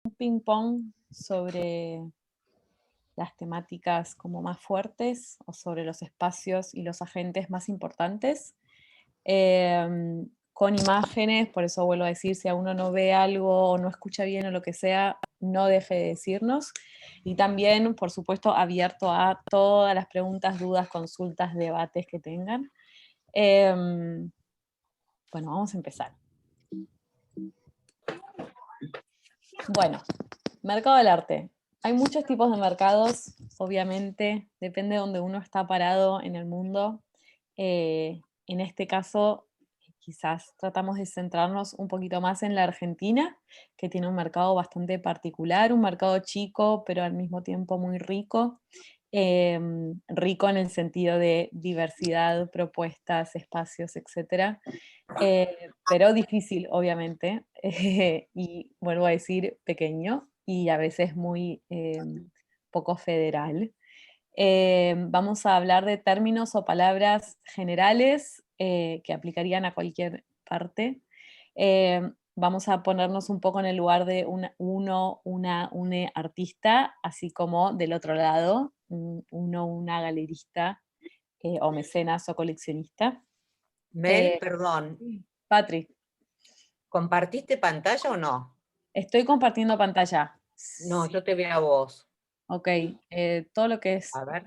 un ping pong sobre las temáticas como más fuertes o sobre los espacios y los agentes más importantes. Con imágenes, por eso vuelvo a decir, si a uno no ve algo o no escucha bien o lo que sea, no deje de decirnos. Y también, por supuesto, abierto a todas las preguntas, dudas, consultas, debates que tengan. Bueno, vamos a empezar. Bueno, mercado del arte. Hay muchos tipos de mercados, obviamente, depende de donde uno está parado en el mundo. En este caso, quizás tratamos de centrarnos un poquito más en la Argentina, que tiene un mercado bastante particular, un mercado chico, pero al mismo tiempo muy rico. Rico en el sentido de diversidad, propuestas, espacios, etcétera. Pero difícil, obviamente, y vuelvo a decir pequeño y a veces muy poco federal. Vamos a hablar de términos o palabras generales que aplicarían a cualquier parte. Vamos a ponernos un poco en el lugar de une artista, así como del otro lado, una galerista o mecenas o coleccionista. Mel, perdón, Sí. Patri, ¿compartiste pantalla o no? estoy compartiendo pantalla. No, Sí. yo te veo a vos. Ok, todo lo que es A ver.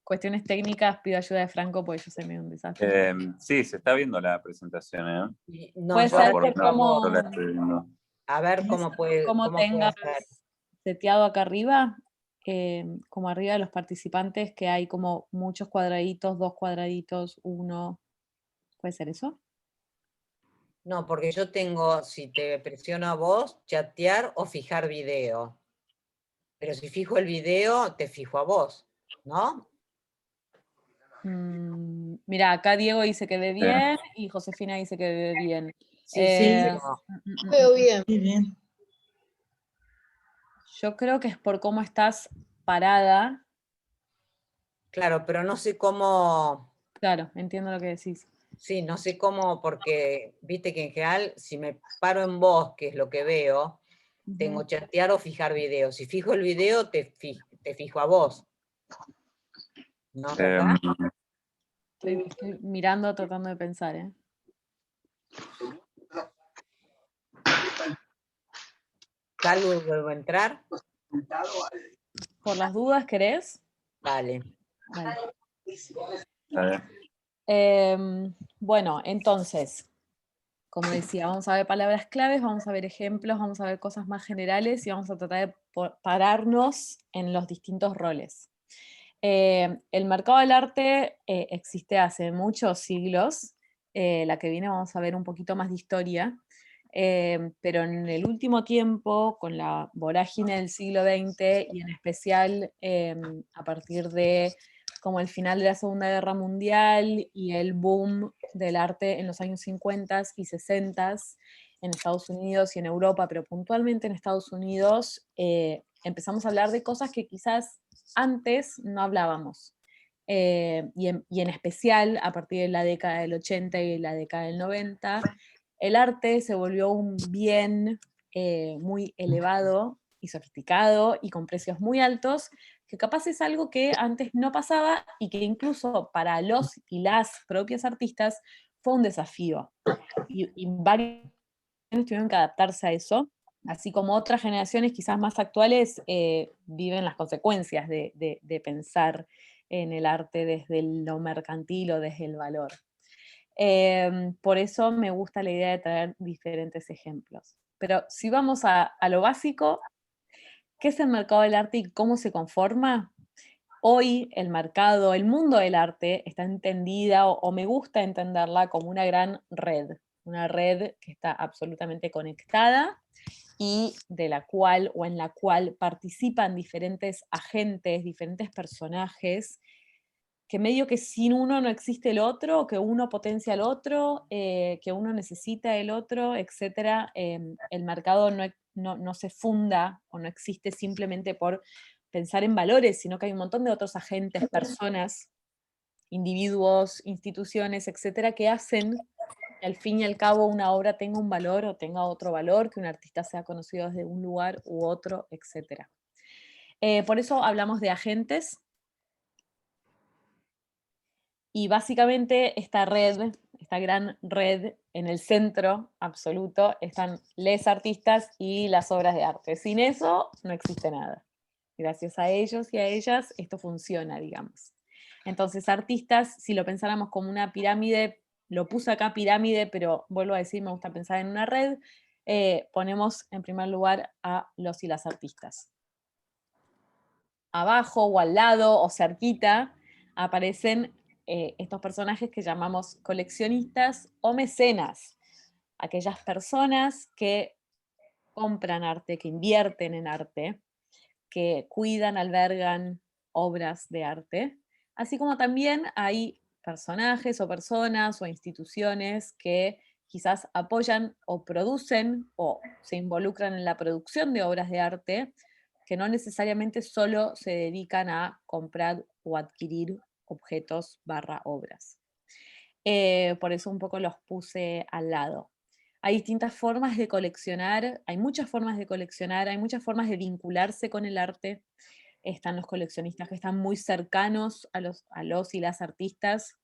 cuestiones técnicas pido ayuda de Franco porque yo soy medio un desastre. Sí, se está viendo la presentación, ¿eh? No, Puede yo ser ahora por te veo a vos. Yo la cómo, estoy viendo. A ver cómo cómo puede tengas hacer. seteado acá arriba, como arriba de los participantes, que hay como muchos cuadraditos, 2 cuadraditos, 1. ¿Puede ser eso? No, porque yo tengo, si te presiono a vos, chatear o fijar video. Pero si fijo el video, te fijo a vos, ¿no? Mira, acá Diego dice que ve bien y Josefina dice que ve bien. Sí, sí, Eh, pero Veo bien. Bien. yo creo que es por cómo estás parada. claro, pero no sé cómo, Claro, entiendo lo que decís. sí, no sé cómo, porque viste que en general, si me paro en vos, que es lo que veo, tengo chatear o fijar video. Si fijo el video, te fijo a vos. ¿No es Eh, verdad? Estoy mirando, tratando de pensar, ¿eh? ¿Salgo y vuelvo a entrar? Por las dudas, ¿querés? Vale. Dale. a ver. Bueno, entonces, como decía, vamos a ver palabras claves, vamos a ver ejemplos, vamos a ver cosas más generales y vamos a tratar de pararnos en los distintos roles. El mercado del arte existe hace muchos siglos. La que viene vamos a ver un poquito más de historia. Pero en el último tiempo, con la vorágine del siglo XX y en especial a partir de como el final de la Segunda Guerra Mundial y el boom del arte en los años 50 y 60 en Estados Unidos y en Europa, pero puntualmente en Estados Unidos, empezamos a hablar de cosas que quizás antes no hablábamos. Y en especial a partir de la década del 80 y la década del 90, el arte se volvió un bien muy elevado y sofisticado y con precios muy altos, que capaz es algo que antes no pasaba y que incluso para los y las propias artistas fue un desafío. Y varios tuvieron que adaptarse a eso, así como otras generaciones quizás más actuales viven las consecuencias de pensar en el arte desde lo mercantil o desde el valor. Por eso me gusta la idea de traer diferentes ejemplos. Pero si vamos a lo básico, ¿qué es el mercado del arte y cómo se conforma? Hoy el mercado, el mundo del arte está entendida o me gusta entenderla como una red que está absolutamente conectada y de la cual o en la cual participan diferentes agentes, diferentes personajes, que medio que sin uno no existe el otro, que uno potencia al otro, que uno necesita el otro, etc. El mercado no se funda o no existe simplemente por pensar en valores, sino que hay un montón de otros agentes, personas, individuos, instituciones, etcétera, que hacen que al fin y al cabo una obra tenga un valor o tenga otro valor, que un artista sea conocido desde un lugar u otro, etc. Por eso hablamos de agentes, y básicamente esta red, esta gran red, en el centro absoluto están les artistas y las obras de arte. Sin eso no existe nada. Gracias a ellos y a ellas esto funciona, digamos. Entonces, artistas, si lo pensáramos como una pirámide, lo puse acá pirámide, pero vuelvo a decir, me gusta pensar en una red, ponemos en primer lugar a los y las artistas. Abajo o al lado o cerquita aparecen estos personajes que llamamos coleccionistas o mecenas, aquellas personas que compran arte, que invierten en arte, que cuidan, albergan obras de arte, así como también hay personajes o personas o instituciones que quizás apoyan o producen o se involucran en la producción de obras de arte, que no necesariamente solo se dedican a comprar o adquirir objetos / obras. Por eso un poco los puse al lado. Hay distintas formas de coleccionar, hay muchas formas de coleccionar, hay muchas formas de vincularse con el arte. Están los coleccionistas que están muy cercanos a los y las artistas,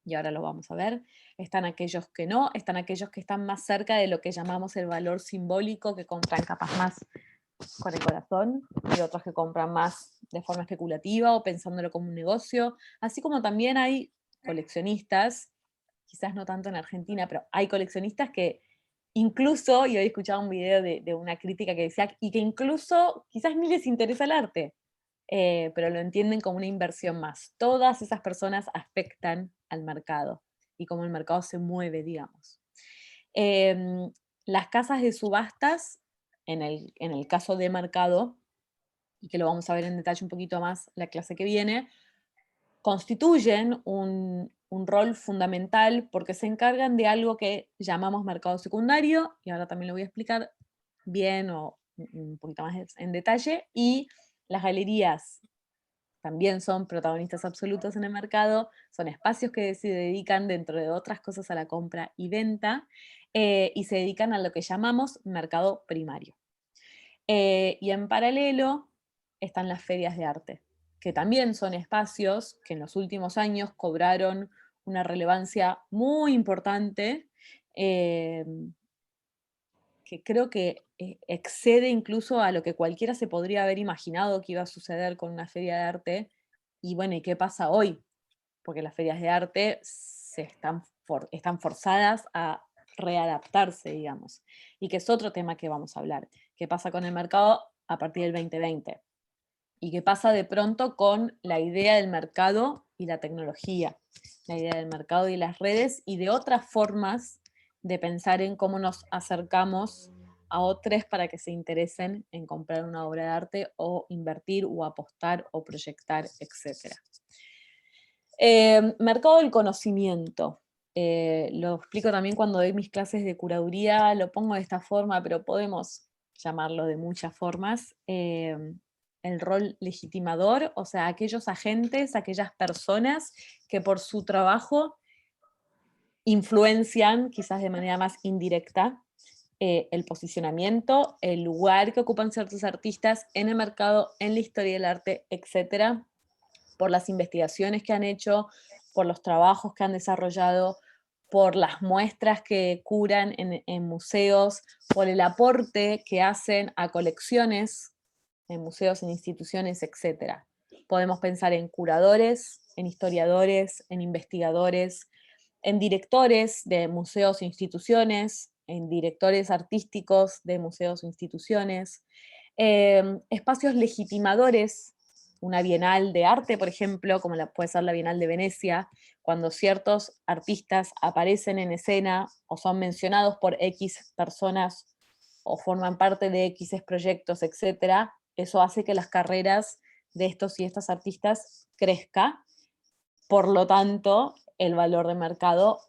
y ahora lo vamos a ver. Están aquellos que no, están aquellos que están más cerca de lo que llamamos el valor simbólico, que compran capaz más con el corazón, y otros que compran más de forma especulativa o pensándolo como un negocio, así como también hay coleccionistas, quizás no tanto en Argentina, pero hay coleccionistas que incluso, y hoy escuchaba un video de una crítica que decía, y que incluso quizás ni les interesa el arte, pero lo entienden como una inversión más. Todas esas personas afectan al mercado y cómo el mercado se mueve, digamos. Las casas de subastas, en el caso de mercado, y que lo vamos a ver en detalle un poquito más la clase que viene, constituyen un rol fundamental porque se encargan de algo que llamamos mercado secundario, y ahora también lo voy a explicar bien o un poquito más en detalle, y las galerías también son protagonistas absolutos en el mercado, son espacios que se dedican, dentro de otras cosas, a la compra y venta, y se dedican a lo que llamamos mercado primario. Y en paralelo están las ferias de arte, que también son espacios que en los últimos años cobraron una relevancia muy importante, que creo que excede incluso a lo que cualquiera se podría haber imaginado que iba a suceder con una feria de arte. Y bueno, ¿y qué pasa hoy? Porque las ferias de arte están forzadas a readaptarse, digamos. Y que es otro tema que vamos a hablar. ¿Qué pasa con el mercado a partir del 2020? Y qué pasa de pronto con la idea del mercado y la tecnología, la idea del mercado y las redes, y de otras formas de pensar en cómo nos acercamos a otros para que se interesen en comprar una obra de arte o invertir o apostar o proyectar, etc. Mercado del conocimiento. Lo explico también cuando doy mis clases de curaduría, lo pongo de esta forma, pero podemos llamarlo de muchas formas. El rol legitimador, o sea, aquellos agentes, aquellas personas que por su trabajo influencian, quizás de manera más indirecta, el posicionamiento, el lugar que ocupan ciertos artistas en el mercado, en la historia del arte, etcétera, por las investigaciones que han hecho, por los trabajos que han desarrollado, por las muestras que curan en museos, por el aporte que hacen a colecciones en museos, en instituciones, etc. Podemos pensar en curadores, en historiadores, en investigadores, en directores de museos e instituciones, en directores artísticos de museos e instituciones, espacios legitimadores, una bienal de arte, por ejemplo, como puede ser la Bienal de Venecia, cuando ciertos artistas aparecen en escena o son mencionados por X personas o forman parte de X proyectos, etc., eso hace que las carreras de estos y estas artistas crezca, por lo tanto, el valor de mercado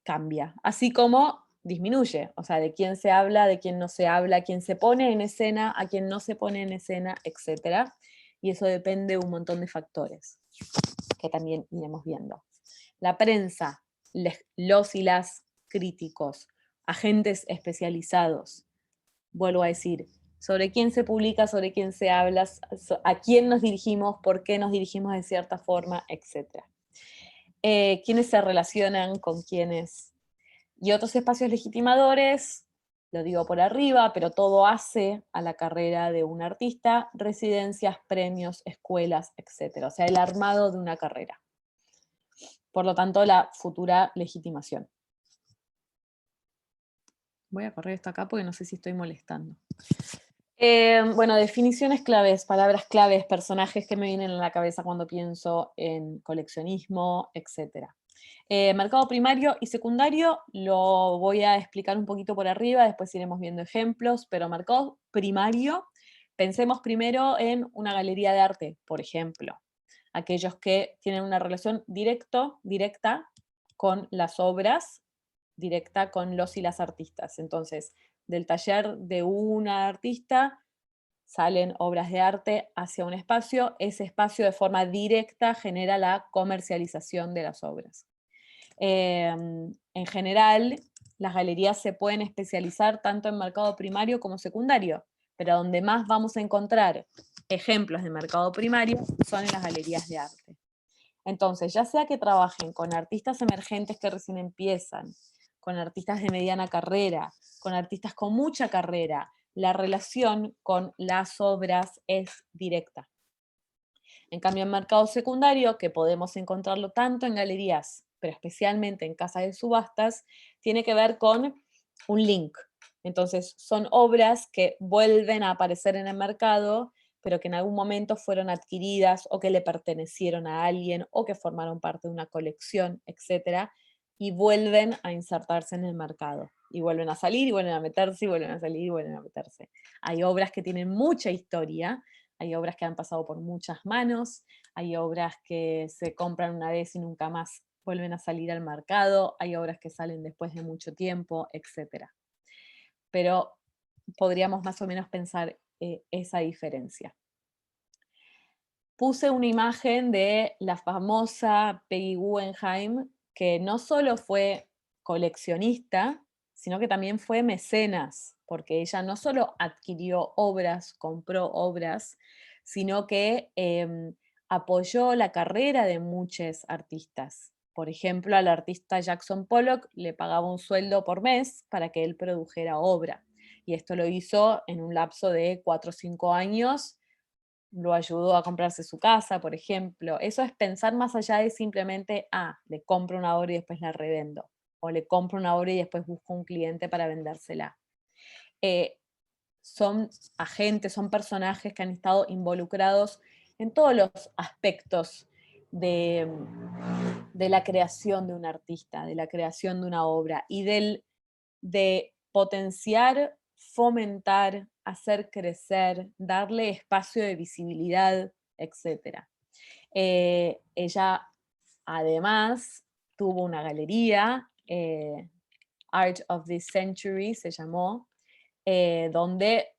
cambia, así como disminuye, o sea, de quién se habla, de quién no se habla, quién se pone en escena, a quién no se pone en escena, etc. Y eso depende de un montón de factores que también iremos viendo. La prensa, los y las críticos, agentes especializados. Vuelvo a decir, sobre quién se publica, sobre quién se habla, a quién nos dirigimos, por qué nos dirigimos de cierta forma, etc. Quiénes se relacionan con quiénes. Y otros espacios legitimadores, lo digo por arriba, pero todo hace a la carrera de un artista: residencias, premios, escuelas, etc. O sea, el armado de una carrera. Por lo tanto, la futura legitimación. Voy a correr esto acá porque no sé si estoy molestando. Bueno, definiciones claves, palabras claves, personajes que me vienen a la cabeza cuando pienso en coleccionismo, etc. Mercado primario y secundario lo voy a explicar un poquito por arriba, después iremos viendo ejemplos, pero mercado primario, pensemos primero en una galería de arte, por ejemplo. Aquellos que tienen una relación directa con las obras, directa con los y las artistas. Entonces, del taller de una artista salen obras de arte hacia un espacio, ese espacio de forma directa genera la comercialización de las obras. En general, las galerías se pueden especializar tanto en mercado primario como secundario, pero donde más vamos a encontrar ejemplos de mercado primario son en las galerías de arte. Entonces, ya sea que trabajen con artistas emergentes que recién empiezan, con artistas de mediana carrera, con artistas con mucha carrera, la relación con las obras es directa. En cambio, en mercado secundario, que podemos encontrarlo tanto en galerías, pero especialmente en casas de subastas, tiene que ver con un link. Entonces, son obras que vuelven a aparecer en el mercado, pero que en algún momento fueron adquiridas o que le pertenecieron a alguien o que formaron parte de una colección, etc. Y vuelven a insertarse en el mercado. Y vuelven a salir, y vuelven a meterse, y vuelven a salir, y vuelven a meterse. Hay obras que tienen mucha historia, hay obras que han pasado por muchas manos, hay obras que se compran una vez y nunca más vuelven a salir al mercado, hay obras que salen después de mucho tiempo, etc. Pero podríamos más o menos pensar esa diferencia. Puse una imagen de la famosa Peggy Guggenheim, que no solo fue coleccionista, sino que también fue mecenas, porque ella no solo adquirió obras, compró obras, sino que apoyó la carrera de muchos artistas. Por ejemplo, al artista Jackson Pollock le pagaba un sueldo por mes para que él produjera obra. Y esto lo hizo en un lapso de 4 o 5 años, lo ayudó a comprarse su casa, por ejemplo. Eso es pensar más allá de simplemente, le compro una obra y después la revendo, o le compro una obra y después busco un cliente para vendérsela. Son agentes, son personajes que han estado involucrados en todos los aspectos de la creación de un artista, de la creación de una obra, y de potenciar, fomentar, hacer crecer, darle espacio de visibilidad, etc. Ella además tuvo una galería, Art of this Century se llamó, donde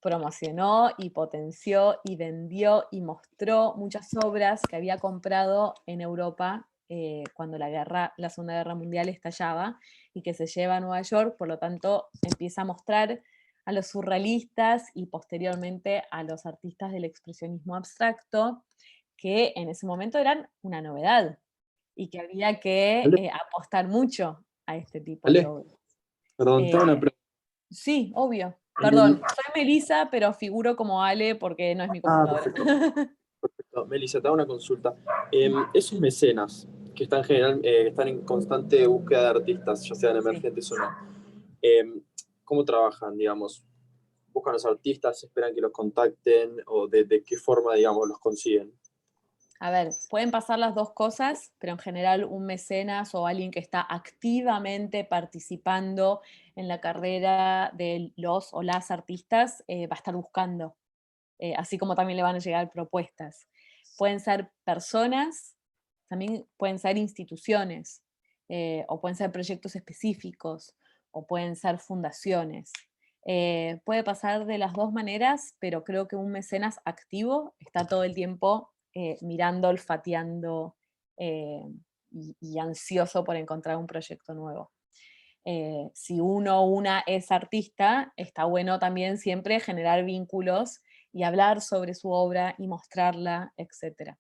promocionó y potenció y vendió y mostró muchas obras que había comprado en Europa cuando la Segunda Guerra Mundial estallaba, y que se lleva a Nueva York. Por lo tanto empieza a mostrar a los surrealistas y posteriormente a los artistas del expresionismo abstracto, que en ese momento eran una novedad y que había que apostar mucho a este tipo de obras. Perdón, tengo una pregunta. Sí, obvio. Perdón, soy Melissa, pero figuro como Ale porque no es mi computadora. Perfecto. Melissa, te hago una consulta. Esos mecenas que están, están en constante búsqueda de artistas, ya sean emergentes o no, ¿cómo trabajan, digamos? ¿Buscan a los artistas, esperan que los contacten, o de qué forma, digamos, los consiguen? A ver, pueden pasar las dos cosas, pero en general un mecenas o alguien que está activamente participando en la carrera de los o las artistas va a estar buscando, así como también le van a llegar propuestas. Pueden ser personas, también pueden ser instituciones, o pueden ser proyectos específicos, o pueden ser fundaciones. Puede pasar de las dos maneras, pero creo que un mecenas activo está todo el tiempo mirando, olfateando y y ansioso por encontrar un proyecto nuevo. Si uno o una es artista, está bueno también siempre generar vínculos y hablar sobre su obra y mostrarla, etc.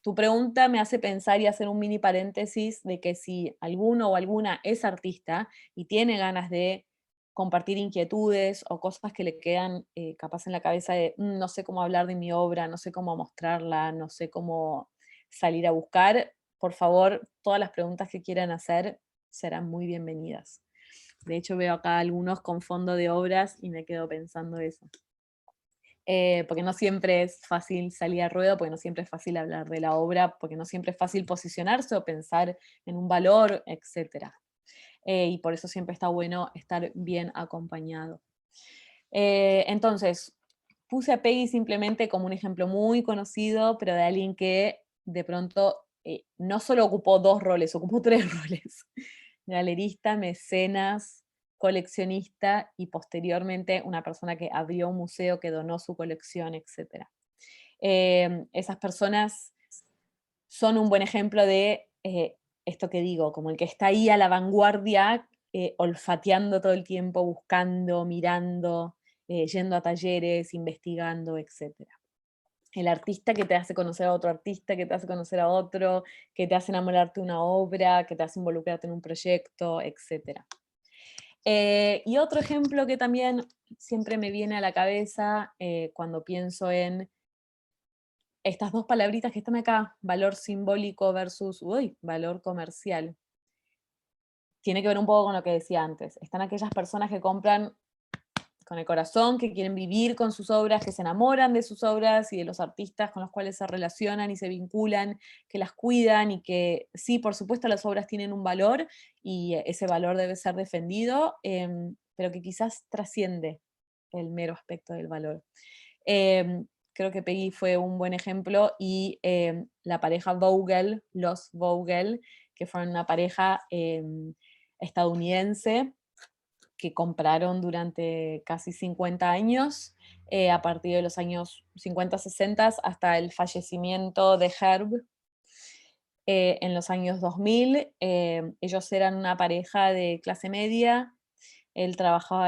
Tu pregunta me hace pensar y hacer un mini paréntesis de que si alguno o alguna es artista y tiene ganas de compartir inquietudes o cosas que le quedan capaz en la cabeza de no sé cómo hablar de mi obra, no sé cómo mostrarla, no sé cómo salir a buscar, por favor, todas las preguntas que quieran hacer serán muy bienvenidas. De hecho, veo acá algunos con fondo de obras y me quedo pensando eso. Porque no siempre es fácil salir a ruedo, porque no siempre es fácil hablar de la obra, porque no siempre es fácil posicionarse o pensar en un valor, etc. Y por eso siempre está bueno estar bien acompañado. Entonces, puse a Peggy simplemente como un ejemplo muy conocido, pero de alguien que de pronto no solo ocupó 2 roles, ocupó 3 roles. Galerista, mecenas, coleccionista y posteriormente una persona que abrió un museo, que donó su colección, etc. Esas personas son un buen ejemplo de esto que digo, como el que está ahí a la vanguardia, olfateando todo el tiempo, buscando, mirando, yendo a talleres, investigando, etc. El artista que te hace conocer a otro artista, que te hace conocer a otro, que te hace enamorarte de una obra, que te hace involucrarte en un proyecto, etc. Y otro ejemplo que también siempre me viene a la cabeza cuando pienso en estas 2 palabritas que están acá, valor simbólico versus valor comercial. Tiene que ver un poco con lo que decía antes. Están aquellas personas que compran con el corazón, que quieren vivir con sus obras, que se enamoran de sus obras y de los artistas con los cuales se relacionan y se vinculan, que las cuidan y que sí, por supuesto las obras tienen un valor y ese valor debe ser defendido, pero que quizás trasciende el mero aspecto del valor. Creo que Peggy fue un buen ejemplo y la pareja Vogel, los Vogel, que fueron una pareja estadounidense, que compraron durante casi 50 años, a partir de los años 50-60 hasta el fallecimiento de Herb en los años 2000. Ellos eran una pareja de clase media, él trabajaba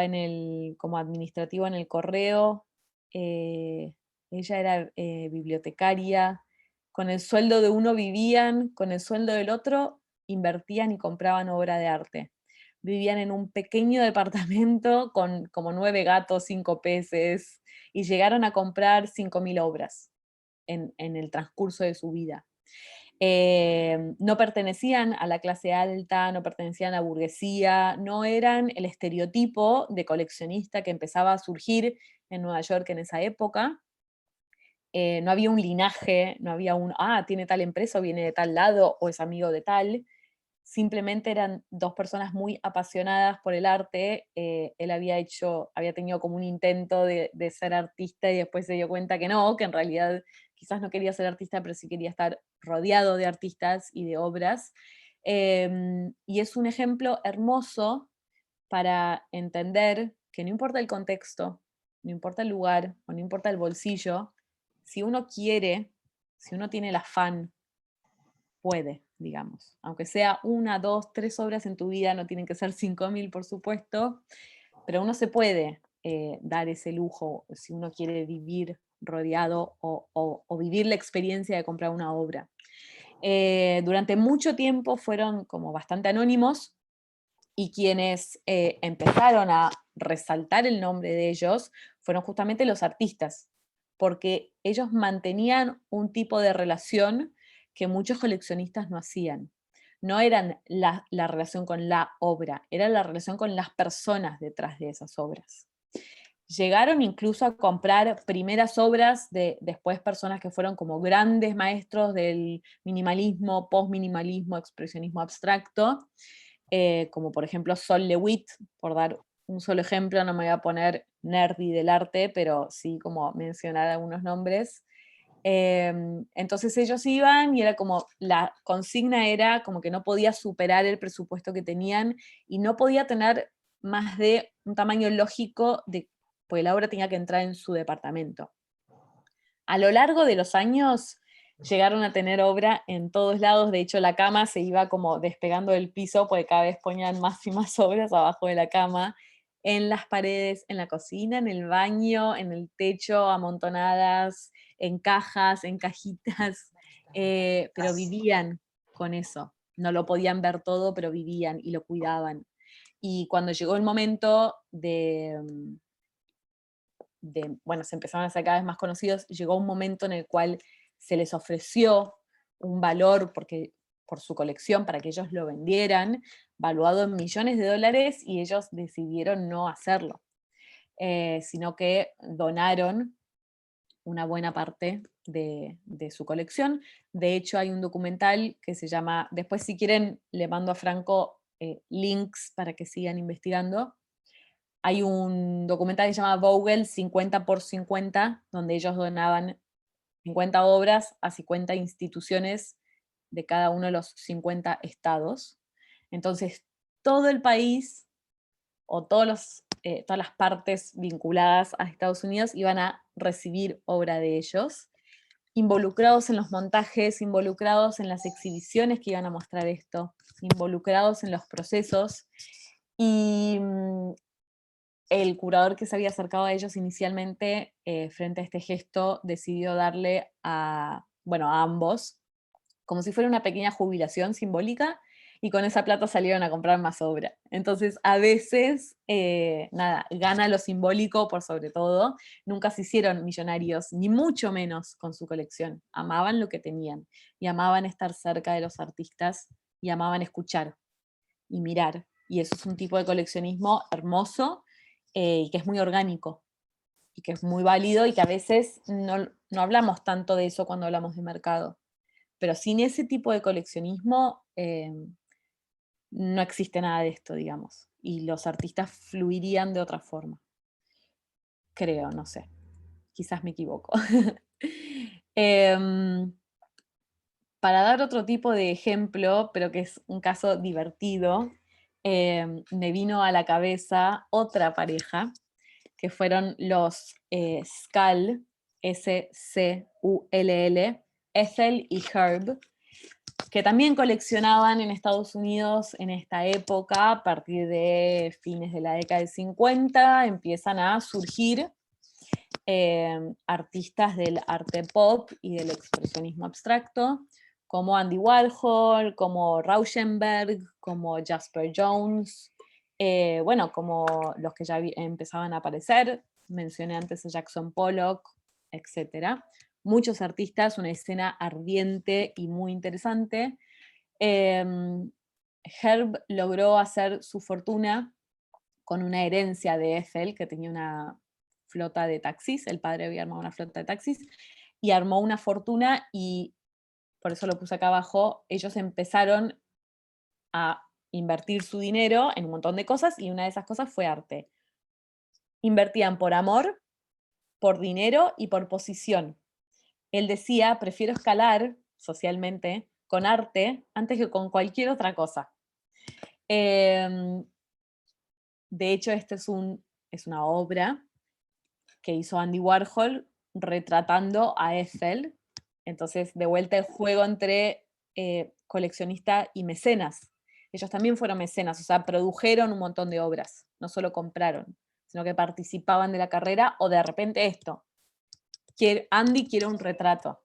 como administrativo en el correo, ella era bibliotecaria, con el sueldo de uno vivían, con el sueldo del otro invertían y compraban obra de arte. Vivían en un pequeño departamento con como 9 gatos, 5 peces, y llegaron a comprar 5.000 obras en el transcurso de su vida. No pertenecían a la clase alta, no pertenecían a la burguesía, no eran el estereotipo de coleccionista que empezaba a surgir en Nueva York en esa época. No había un linaje, no había tiene tal empresa, o viene de tal lado, o es amigo de tal. Simplemente eran 2 personas muy apasionadas por el arte. Él había tenido como un intento de ser artista y después se dio cuenta que no, que en realidad quizás no quería ser artista, pero sí quería estar rodeado de artistas y de obras. Y es un ejemplo hermoso para entender que no importa el contexto, no importa el lugar, o no importa el bolsillo, si uno quiere, si uno tiene el afán, puede, digamos. Aunque sea 1, 2, 3 obras en tu vida, no tienen que ser 5.000, por supuesto, pero uno se puede dar ese lujo si uno quiere vivir rodeado o vivir la experiencia de comprar una obra. Durante mucho tiempo fueron como bastante anónimos, y quienes empezaron a resaltar el nombre de ellos fueron justamente los artistas, porque ellos mantenían un tipo de relación que muchos coleccionistas no hacían. No eran la relación con la obra, era la relación con las personas detrás de esas obras. Llegaron incluso a comprar primeras obras de después personas que fueron como grandes maestros del minimalismo, postminimalismo, expresionismo abstracto, como por ejemplo Sol LeWitt, por dar un solo ejemplo. No me voy a poner nerdy del arte, pero sí como mencionar algunos nombres. Entonces ellos iban y era como, la consigna era como que no podía superar el presupuesto que tenían y no podía tener más de un tamaño lógico, porque la obra tenía que entrar en su departamento. A lo largo de los años, Llegaron a tener obra en todos lados, de hecho la cama se iba como despegando del piso, porque cada vez ponían más y más obras abajo de la cama, en las paredes, en la cocina, en el baño, en el techo, amontonadas, en cajas, en cajitas, pero vivían con eso. No lo podían ver todo, pero vivían y lo cuidaban. Y cuando llegó el momento bueno, se empezaron a hacer cada vez más conocidos, llegó un momento en el cual se les ofreció un valor por su colección para que ellos lo vendieran, valuado en millones de dólares, y ellos decidieron no hacerlo, sino que donaron una buena parte de su colección. De hecho, hay un documental que se llama, después si quieren le mando a Franco links para que sigan investigando. Hay un documental que se llama Vogel 50 por 50, donde ellos donaban 50 obras a 50 instituciones de cada uno de los 50 estados. Entonces, todo el país, o todas las partes vinculadas a Estados Unidos, iban a recibir obra de ellos, involucrados en los montajes, involucrados en las exhibiciones que iban a mostrar esto, involucrados en los procesos, y el curador que se había acercado a ellos inicialmente, frente a este gesto, decidió darle a ambos, como si fuera una pequeña jubilación simbólica, y con esa plata salieron a comprar más obra. Entonces, a veces, gana lo simbólico por sobre todo. Nunca se hicieron millonarios, ni mucho menos con su colección. Amaban lo que tenían, y amaban estar cerca de los artistas, y amaban escuchar y mirar. Y eso es un tipo de coleccionismo hermoso, y que es muy orgánico, y que es muy válido, y que a veces no hablamos tanto de eso cuando hablamos de mercado. Pero sin ese tipo de coleccionismo no existe nada de esto, digamos. Y los artistas fluirían de otra forma. Creo, no sé. Quizás me equivoco. Para dar otro tipo de ejemplo, pero que es un caso divertido, me vino a la cabeza otra pareja, que fueron los Skull, S-C-U-L-L, Ethel y Herb, que también coleccionaban en Estados Unidos en esta época. A partir de fines de la década del 50 empiezan a surgir artistas del arte pop y del expresionismo abstracto, como Andy Warhol, como Rauschenberg, como Jasper Jones, como los que ya empezaban a aparecer, mencioné antes a Jackson Pollock, etc. Muchos artistas, una escena ardiente y muy interesante. Herb logró hacer su fortuna con una herencia de Ethel, que tenía una flota de taxis, el padre había armado una flota de taxis, y armó una fortuna, y por eso lo puse acá abajo. Ellos empezaron a invertir su dinero en un montón de cosas, y una de esas cosas fue arte. Invertían por amor, por dinero y por posición. Él decía: prefiero escalar socialmente con arte antes que con cualquier otra cosa. De hecho, esta es una obra que hizo Andy Warhol retratando a Ethel. Entonces, de vuelta el juego entre coleccionista y mecenas. Ellos también fueron mecenas, o sea, produjeron un montón de obras, no solo compraron, sino que participaban de la carrera, o de repente esto: Andy quiere un retrato,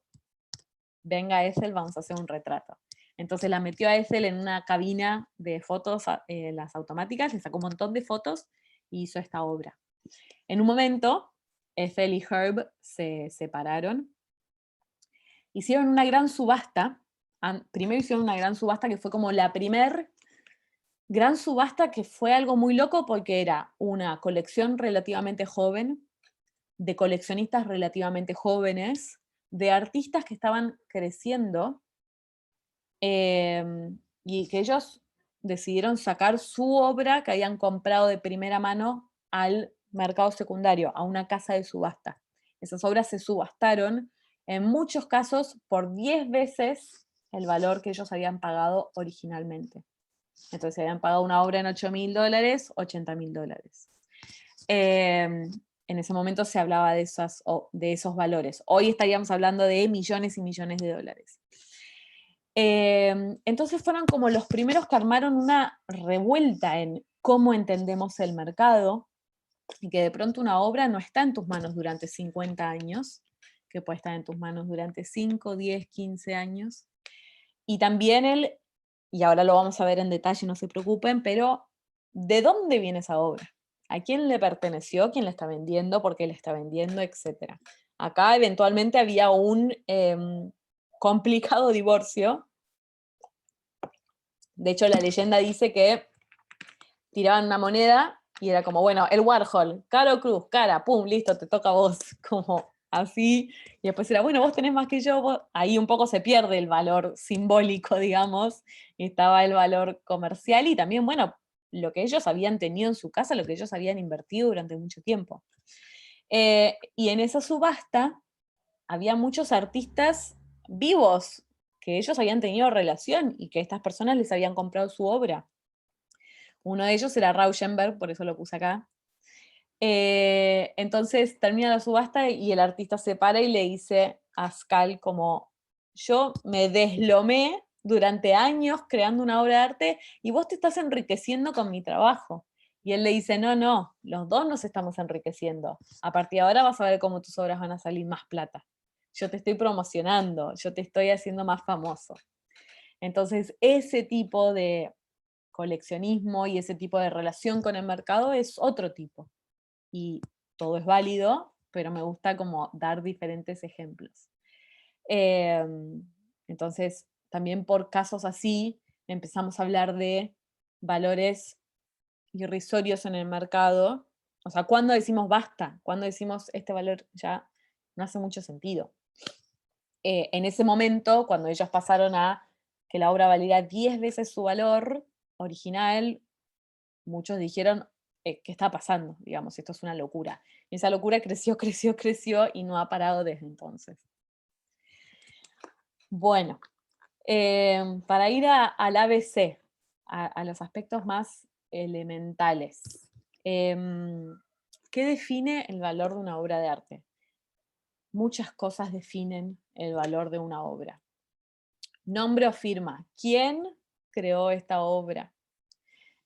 venga Ethel, vamos a hacer un retrato. Entonces la metió a Ethel en una cabina de fotos, las automáticas, le sacó un montón de fotos y hizo esta obra. En un momento, Ethel y Herb se separaron, hicieron una gran subasta. Primero hicieron una gran subasta que fue como la primer gran subasta, que fue algo muy loco porque era una colección relativamente joven, de coleccionistas relativamente jóvenes, de artistas que estaban creciendo, y que ellos decidieron sacar su obra que habían comprado de primera mano al mercado secundario, a una casa de subasta. Esas obras se subastaron, en muchos casos, por 10 veces el valor que ellos habían pagado originalmente. Entonces, habían pagado una obra en $8.000, $80.000. En ese momento se hablaba de esos valores. Hoy estaríamos hablando de millones y millones de dólares. Entonces fueron como los primeros que armaron una revuelta en cómo entendemos el mercado, y que de pronto una obra no está en tus manos durante 50 años, que puede estar en tus manos durante 5, 10, 15 años. Y también y ahora lo vamos a ver en detalle, no se preocupen, pero ¿de dónde viene esa obra? ¿A quién le perteneció? ¿Quién la está vendiendo? ¿Por qué la está vendiendo? Etcétera. Acá eventualmente había un complicado divorcio. De hecho, la leyenda dice que tiraban una moneda y era como, bueno, el Warhol, Caro Cruz, cara, pum, listo, te toca a vos, como así. Y después era, bueno, vos tenés más que yo, ahí un poco se pierde el valor simbólico, digamos, y estaba el valor comercial y también, bueno, lo que ellos habían tenido en su casa, lo que ellos habían invertido durante mucho tiempo. Y en esa subasta había muchos artistas vivos que ellos habían tenido relación y que estas personas les habían comprado su obra. Uno de ellos era Rauschenberg, por eso lo puse acá. Entonces termina la subasta y el artista se para y le dice a Skal como, yo me deslomé durante años creando una obra de arte y vos te estás enriqueciendo con mi trabajo. Y él le dice, no, no, los dos nos estamos enriqueciendo. A partir de ahora vas a ver cómo tus obras van a salir más plata. Yo te estoy promocionando, yo te estoy haciendo más famoso. Entonces, ese tipo de coleccionismo y ese tipo de relación con el mercado es otro tipo. Y todo es válido, pero me gusta como dar diferentes ejemplos. Entonces, también por casos así, empezamos a hablar de valores irrisorios en el mercado. O sea, ¿cuándo decimos basta? ¿Cuándo decimos este valor ya no hace mucho sentido? En ese momento, cuando ellos pasaron a que la obra valiera 10 veces su valor original, muchos dijeron, ¿qué está pasando? Digamos, esto es una locura. Y esa locura creció, creció, creció y no ha parado desde entonces. Bueno, para ir al ABC, a los aspectos más elementales, ¿qué define el valor de una obra de arte? Muchas cosas definen el valor de una obra. Nombre o firma. ¿Quién creó esta obra?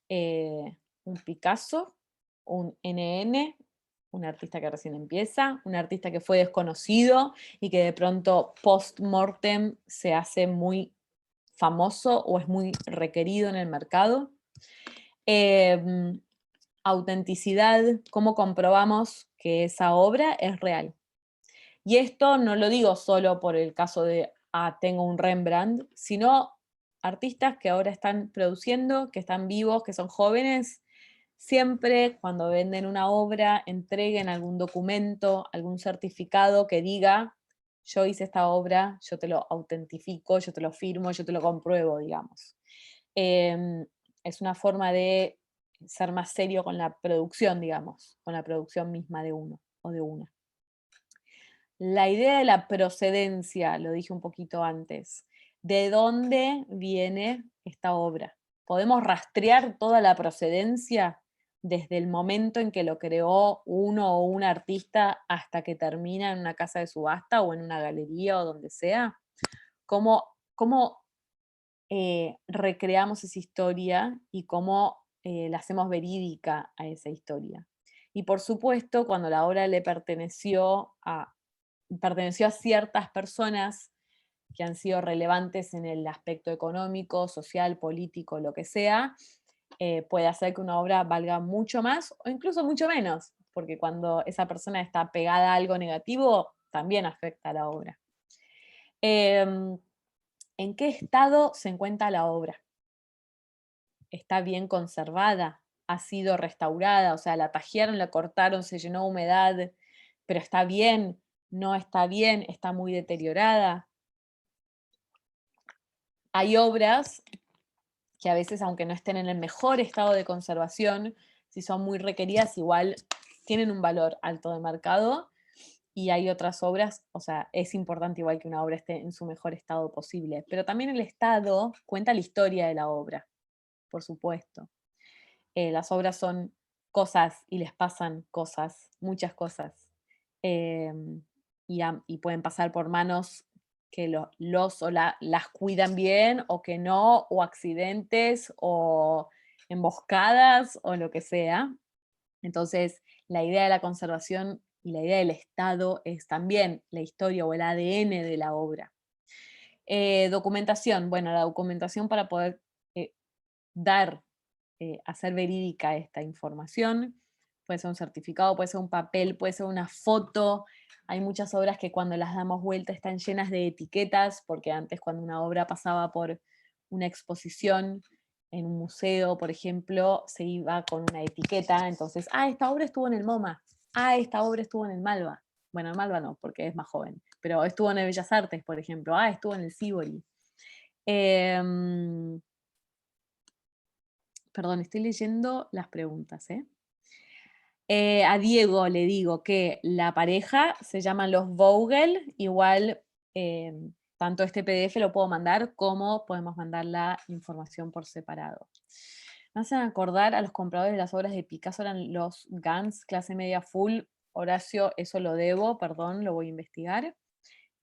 Un Picasso, un NN, un artista que recién empieza, un artista que fue desconocido y que de pronto post-mortem se hace muy famoso o es muy requerido en el mercado. Autenticidad, cómo comprobamos que esa obra es real. Y esto no lo digo solo por el caso de, tengo un Rembrandt, sino artistas que ahora están produciendo, que están vivos, que son jóvenes, siempre cuando venden una obra entreguen algún documento, algún certificado que diga, yo hice esta obra, yo te lo autentifico, yo te lo firmo, yo te lo compruebo, digamos. Es una forma de ser más serio con la producción, digamos, con la producción misma de uno o de una. La idea de la procedencia, lo dije un poquito antes, ¿de dónde viene esta obra? ¿Podemos rastrear toda la procedencia desde el momento en que lo creó uno o un artista hasta que termina en una casa de subasta o en una galería o donde sea? ¿Cómo recreamos esa historia y cómo la hacemos verídica a esa historia? Y por supuesto, cuando la obra le perteneció a ciertas personas que han sido relevantes en el aspecto económico, social, político, lo que sea, puede hacer que una obra valga mucho más o incluso mucho menos, porque cuando esa persona está pegada a algo negativo, también afecta a la obra. ¿En qué estado se encuentra la obra? ¿Está bien conservada? ¿Ha sido restaurada? O sea, la tajearon, la cortaron, se llenó de humedad, pero está bien, no está bien, está muy deteriorada. Hay obras que a veces, aunque no estén en el mejor estado de conservación, si son muy requeridas, igual tienen un valor alto de mercado, y hay otras obras, o sea, es importante igual que una obra esté en su mejor estado posible, pero también el estado cuenta la historia de la obra, por supuesto. Las obras son cosas y les pasan cosas, muchas cosas. Y pueden pasar por manos que las cuidan bien o que no, o accidentes o emboscadas o lo que sea. Entonces, la idea de la conservación y la idea del Estado es también la historia o el ADN de la obra. Documentación, bueno, la documentación para poder hacer verídica esta información, puede ser un certificado, puede ser un papel, puede ser una foto. Hay muchas obras que cuando las damos vuelta están llenas de etiquetas, porque antes cuando una obra pasaba por una exposición en un museo, por ejemplo, se iba con una etiqueta, entonces, esta obra estuvo en el MoMA, esta obra estuvo en el Malva. Bueno, el Malva no, porque es más joven, pero estuvo en el Bellas Artes, por ejemplo, estuvo en el Sívori. Perdón, estoy leyendo las preguntas, a Diego le digo que la pareja se llaman los Vogel, igual tanto este PDF lo puedo mandar como podemos mandar la información por separado. Me hacen acordar a los compradores de las obras de Picasso, eran los Gans, clase media full. Horacio, eso lo debo, perdón, lo voy a investigar.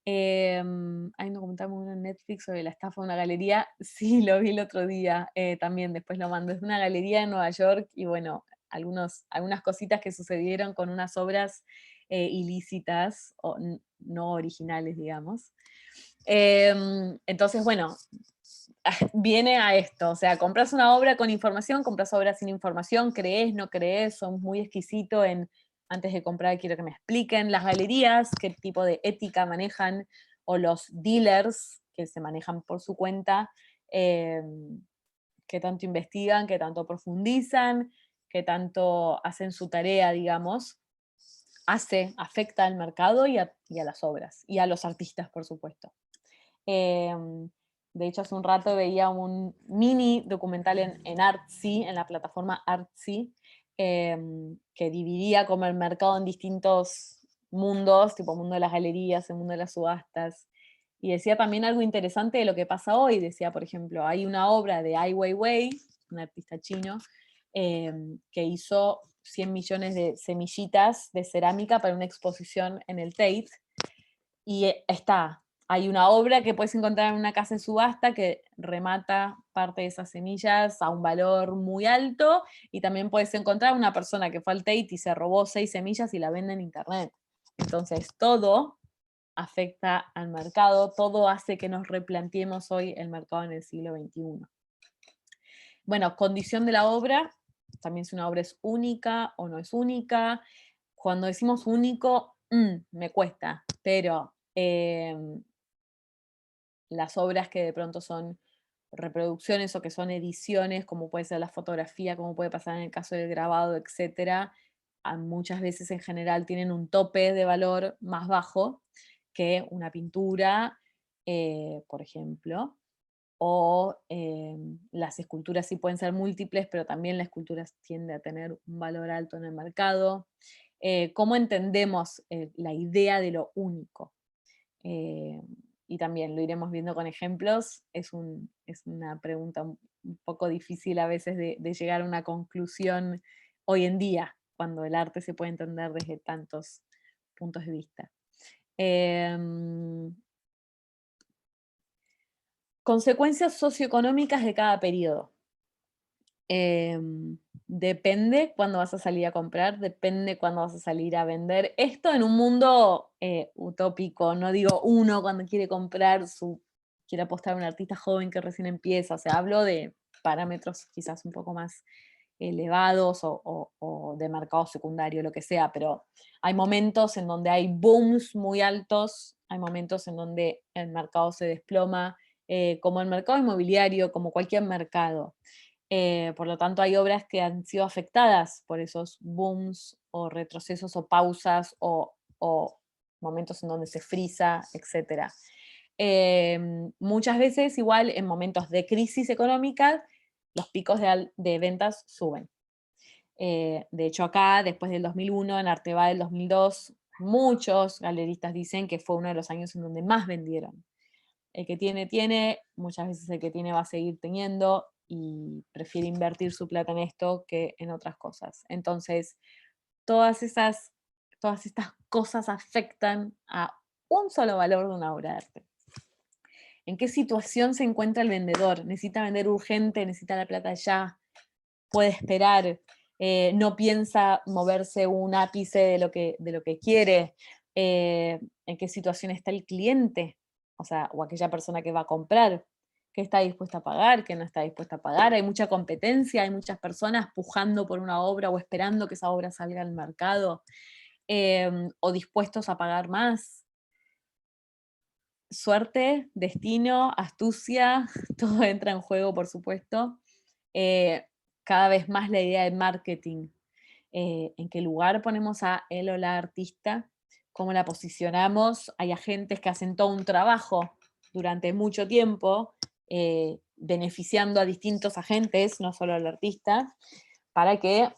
Hay un documental muy bueno en Netflix sobre la estafa de una galería. Sí, lo vi el otro día, también después lo mando. Es una galería en Nueva York y bueno, algunas cositas que sucedieron con unas obras ilícitas o no originales, digamos. Entonces, bueno, viene a esto, o sea, compras una obra con información, compras obras sin información, crees, no crees, son muy exquisito en antes de comprar quiero que me expliquen las galerías, qué tipo de ética manejan, o los dealers que se manejan por su cuenta, qué tanto investigan, qué tanto profundizan, qué tanto hacen su tarea, digamos, afecta al mercado y a las obras, y a los artistas, por supuesto. De hecho, hace un rato veía un mini documental en Artsy, en la plataforma Artsy, que dividía como el mercado en distintos mundos, tipo mundo de las galerías, el mundo de las subastas, y decía también algo interesante de lo que pasa hoy. Decía, por ejemplo, hay una obra de Ai Weiwei, un artista chino, que hizo 100 millones de semillitas de cerámica para una exposición en el Tate, y hay una obra que puedes encontrar en una casa de subasta que remata parte de esas semillas a un valor muy alto, y también puedes encontrar una persona que fue al Tate y se robó 6 semillas y la vende en internet. Entonces todo afecta al mercado, todo hace que nos replanteemos hoy el mercado en el siglo XXI. Bueno, condición de la obra, también si una obra es única o no es única. Cuando decimos único, me cuesta, pero las obras que de pronto son reproducciones o que son ediciones, como puede ser la fotografía, como puede pasar en el caso del grabado, etc., muchas veces en general tienen un tope de valor más bajo que una pintura, por ejemplo, o las esculturas sí pueden ser múltiples, pero también la escultura tiende a tener un valor alto en el mercado. ¿Cómo entendemos la idea de lo único? Y también lo iremos viendo con ejemplos. Es una pregunta un poco difícil a veces de llegar a una conclusión hoy en día, cuando el arte se puede entender desde tantos puntos de vista. Consecuencias socioeconómicas de cada periodo. Depende cuándo vas a salir a comprar, depende cuándo vas a salir a vender. Esto en un mundo utópico, no digo uno cuando quiere quiere apostar a un artista joven que recién empieza, o sea, hablo de parámetros quizás un poco más elevados o de mercado secundario, lo que sea, pero hay momentos en donde hay booms muy altos, hay momentos en donde el mercado se desploma, como el mercado inmobiliario, como cualquier mercado. Por lo tanto, hay obras que han sido afectadas por esos booms o retrocesos o pausas o momentos en donde se frisa, etc. Muchas veces, igual, en momentos de crisis económica, los picos de ventas suben. De hecho, acá, después del 2001, en Arteba del 2002, muchos galeristas dicen que fue uno de los años en donde más vendieron. El que tiene, muchas veces el que tiene va a seguir teniendo. y prefiere invertir su plata en esto que en otras cosas. Entonces, todas estas cosas afectan a un solo valor de una obra de arte. ¿En qué situación se encuentra el vendedor? ¿Necesita vender urgente? ¿Necesita la plata ya? ¿Puede esperar? ¿No piensa moverse un ápice de lo que quiere? ¿En qué situación está el cliente? O sea, o aquella persona que va a comprar. ¿Qué está dispuesta a pagar? ¿Qué no está dispuesta a pagar? Hay mucha competencia, hay muchas personas pujando por una obra o esperando que esa obra salga al mercado, o dispuestos a pagar más. Suerte, destino, astucia, todo entra en juego, por supuesto. Cada vez más la idea de marketing. ¿En qué lugar ponemos a él o la artista? ¿Cómo la posicionamos? Hay agentes que hacen todo un trabajo durante mucho tiempo, beneficiando a distintos agentes, no solo al artista, para que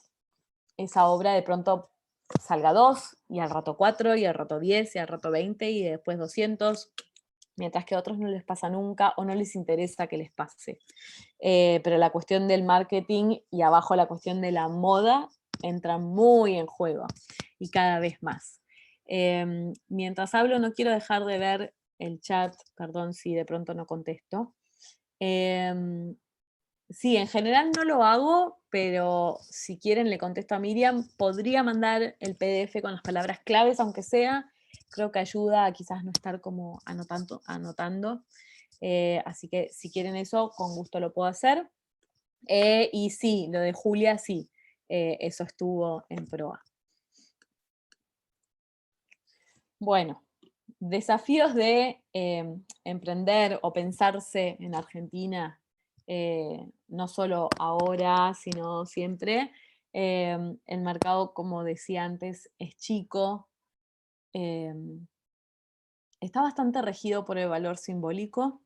esa obra de pronto salga 2, y al rato 4, y al rato 10, y al rato 20, y después 200, mientras que a otros no les pasa nunca o no les interesa que les pase. Pero la cuestión del marketing y abajo la cuestión de la moda entra muy en juego, y cada vez más. Mientras hablo no quiero dejar de ver el chat, perdón si de pronto no contesto. Sí, en general no lo hago, pero si quieren le contesto a Miriam. Podría mandar el PDF con las palabras claves, aunque sea. Creo que ayuda a quizás no estar como anotando. Así que si quieren eso, con gusto lo puedo hacer. Y sí, lo de Julia, sí, eso estuvo en proa. Bueno, desafíos de emprender o pensarse en Argentina, no solo ahora, sino siempre. El mercado, como decía antes, es chico, está bastante regido por el valor simbólico.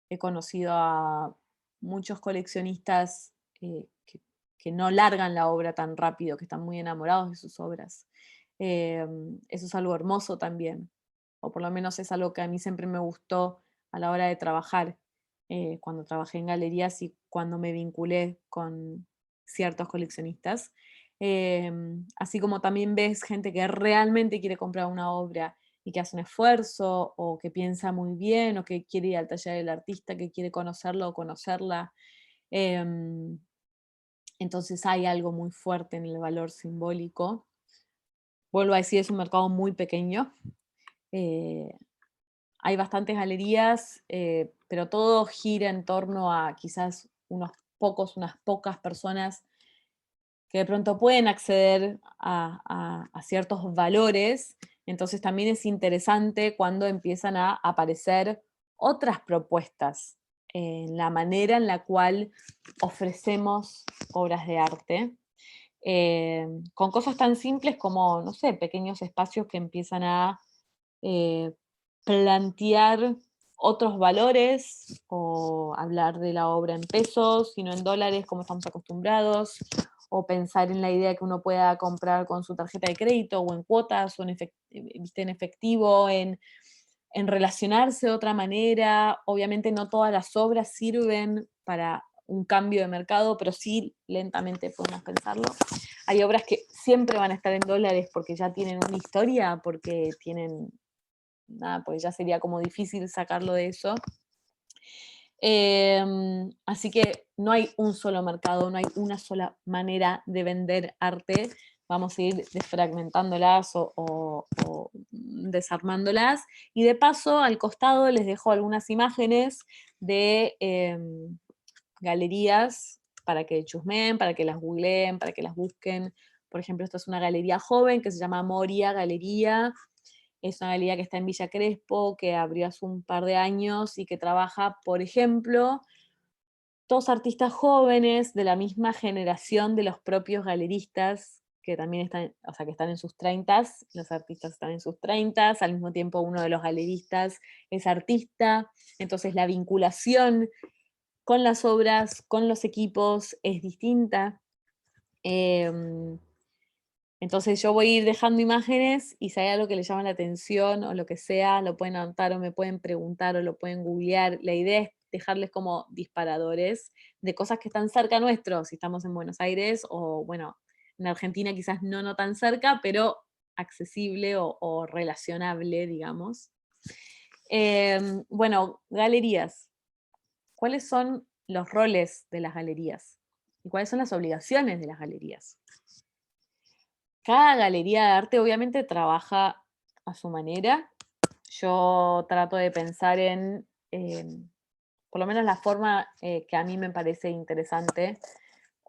He conocido a muchos coleccionistas que no largan la obra tan rápido, que están muy enamorados de sus obras. Eso es algo hermoso también, o por lo menos es algo que a mí siempre me gustó a la hora de trabajar, cuando trabajé en galerías y cuando me vinculé con ciertos coleccionistas. Así como también ves gente que realmente quiere comprar una obra y que hace un esfuerzo, o que piensa muy bien, o que quiere ir al taller del artista, que quiere conocerlo o conocerla. Entonces hay algo muy fuerte en el valor simbólico. Vuelvo a decir, es un mercado muy pequeño. Hay bastantes galerías, pero todo gira en torno a quizás unas pocas personas que de pronto pueden acceder a ciertos valores. Entonces también es interesante cuando empiezan a aparecer otras propuestas en la manera en la cual ofrecemos obras de arte, con cosas tan simples como, no sé, pequeños espacios que empiezan a plantear otros valores, o hablar de la obra en pesos y no en dólares como estamos acostumbrados, o pensar en la idea de que uno pueda comprar con su tarjeta de crédito o en cuotas o en efectivo, en relacionarse de otra manera. Obviamente no todas las obras sirven para un cambio de mercado, pero sí lentamente podemos pensarlo. Hay obras que siempre van a estar en dólares porque ya tienen una historia, porque tienen, nada, pues ya sería como difícil sacarlo de eso. Así que no hay un solo mercado, no hay una sola manera de vender arte. Vamos a ir desfragmentándolas o desarmándolas. Y de paso, al costado les dejo algunas imágenes de galerías para que chusmeen, para que las googleen, para que las busquen. Por ejemplo, esta es una galería joven que se llama Moria Galería. Es una galería que está en Villa Crespo, que abrió hace un par de años y que trabaja, por ejemplo, todos artistas jóvenes de la misma generación de los propios galeristas, que también están, o sea, que están en sus 30, los artistas están en sus 30, al mismo tiempo uno de los galeristas es artista, entonces la vinculación con las obras, con los equipos, es distinta. Entonces yo voy a ir dejando imágenes, y si hay algo que les llama la atención o lo que sea, lo pueden anotar o me pueden preguntar o lo pueden googlear. La idea es dejarles como disparadores de cosas que están cerca nuestro, si estamos en Buenos Aires o, bueno, en Argentina quizás no tan cerca, pero accesible o relacionable, digamos. Bueno, galerías. ¿Cuáles son los roles de las galerías? ¿Y cuáles son las obligaciones de las galerías? Cada galería de arte obviamente trabaja a su manera. Yo trato de pensar en, por lo menos la forma que a mí me parece interesante,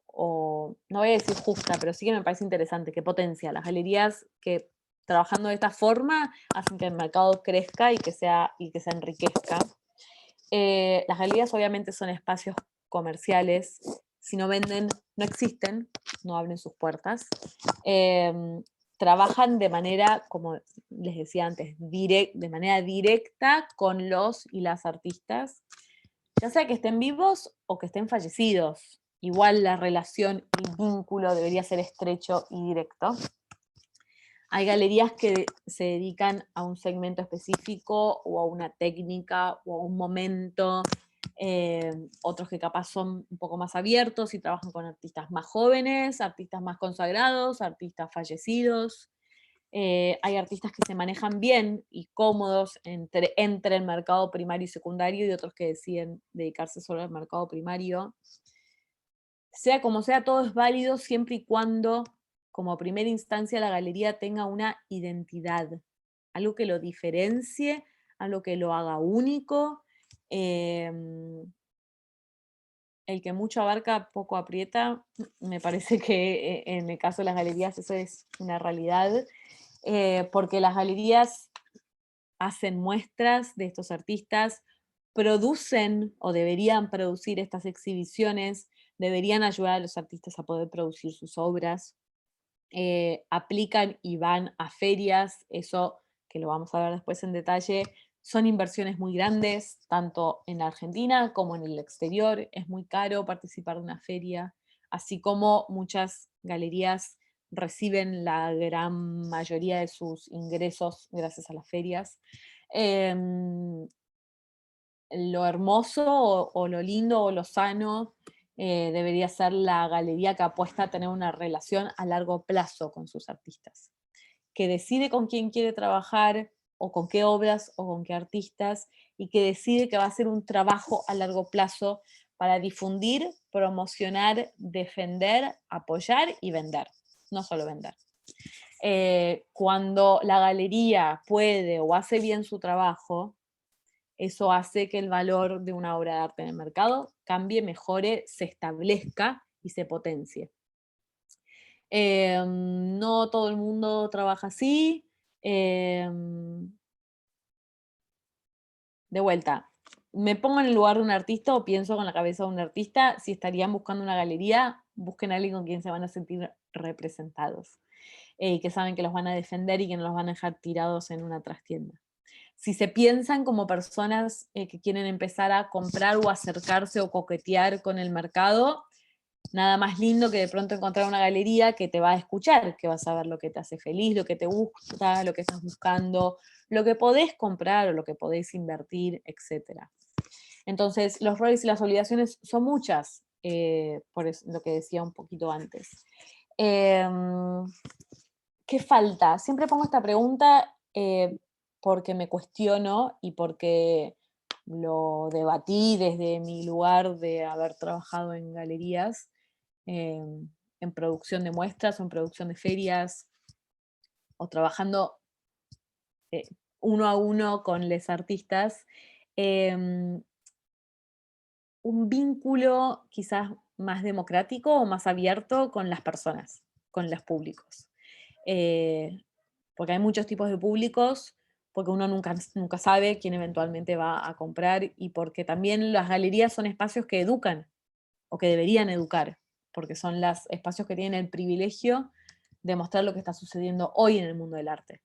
o no voy a decir justa, pero sí que me parece interesante, que potencia las galerías que trabajando de esta forma hacen que el mercado crezca y que se enriquezca. Las galerías obviamente son espacios comerciales, si no venden, no existen, no abren sus puertas. Trabajan de manera, como les decía antes, de manera directa con los y las artistas, ya sea que estén vivos o que estén fallecidos. Igual la relación y vínculo debería ser estrecho y directo. Hay galerías que se dedican a un segmento específico o a una técnica o a un momento, otros que capaz son un poco más abiertos y trabajan con artistas más jóvenes, artistas más consagrados, artistas fallecidos. Hay artistas que se manejan bien y cómodos entre el mercado primario y secundario y otros que deciden dedicarse solo al mercado primario. Sea como sea, todo es válido siempre y cuando, como primera instancia, la galería tenga una identidad, algo que lo diferencie, algo que lo haga único. El que mucho abarca, poco aprieta. Me parece que en el caso de las galerías eso es una realidad, porque las galerías hacen muestras de estos artistas, producen o deberían producir estas exhibiciones, deberían ayudar a los artistas a poder producir sus obras, aplican y van a ferias, eso que lo vamos a ver después en detalle, son inversiones muy grandes, tanto en la Argentina como en el exterior, es muy caro participar de una feria, así como muchas galerías reciben la gran mayoría de sus ingresos gracias a las ferias. Lo hermoso o lo lindo o lo sano debería ser la galería que apuesta a tener una relación a largo plazo con sus artistas, que decide con quién quiere trabajar o con qué obras o con qué artistas y que decide que va a hacer un trabajo a largo plazo para difundir, promocionar, defender, apoyar y vender, no solo vender. Cuando la galería puede o hace bien su trabajo, eso hace que el valor de una obra de arte en el mercado cambie, mejore, se establezca y se potencie. No todo el mundo trabaja así. De vuelta, me pongo en el lugar de un artista o pienso con la cabeza de un artista, si estarían buscando una galería, busquen a alguien con quien se van a sentir representados, que saben que los van a defender y que no los van a dejar tirados en una trastienda. Si se piensan como personas que quieren empezar a comprar o acercarse o coquetear con el mercado, nada más lindo que de pronto encontrar una galería que te va a escuchar, que vas a ver lo que te hace feliz, lo que te gusta, lo que estás buscando, lo que podés comprar o lo que podés invertir, etc. Entonces, los roles y las obligaciones son muchas, por eso, lo que decía un poquito antes. ¿Qué falta? Siempre pongo esta pregunta porque me cuestiono y porque lo debatí desde mi lugar de haber trabajado en galerías, en producción de muestras o en producción de ferias, o trabajando uno a uno con los artistas, un vínculo quizás más democrático o más abierto con las personas, con los públicos. Porque hay muchos tipos de públicos, porque uno nunca sabe quién eventualmente va a comprar y porque también las galerías son espacios que educan o que deberían educar, porque son los espacios que tienen el privilegio de mostrar lo que está sucediendo hoy en el mundo del arte.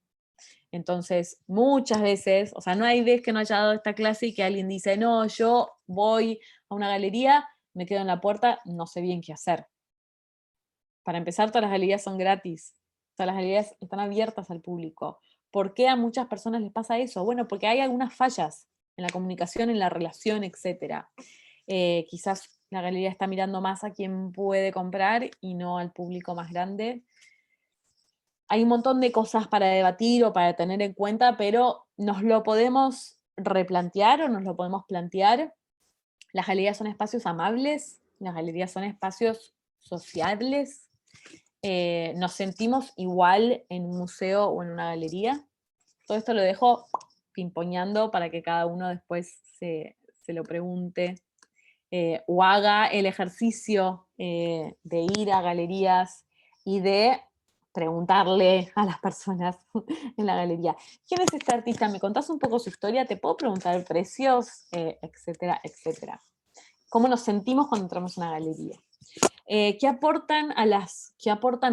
Entonces, muchas veces, o sea, no hay vez que no haya dado esta clase y que alguien dice, no, yo voy a una galería, me quedo en la puerta, no sé bien qué hacer. Para empezar, todas las galerías son gratis, todas las galerías están abiertas al público. ¿Por qué a muchas personas les pasa eso? Bueno, porque hay algunas fallas en la comunicación, en la relación, etc. Quizás la galería está mirando más a quien puede comprar y no al público más grande. Hay un montón de cosas para debatir o para tener en cuenta, pero nos lo podemos replantear o nos lo podemos plantear. Las galerías son espacios amables, las galerías son espacios sociables. Nos sentimos igual en un museo o en una galería. Todo esto lo dejo pimpoñando para que cada uno después se lo pregunte o haga el ejercicio de ir a galerías y de preguntarle a las personas en la galería, ¿quién es este artista? ¿Me contás un poco su historia? ¿Te puedo preguntar precios? Etcétera, etcétera. ¿Cómo nos sentimos cuando entramos a una galería? ¿Qué aportan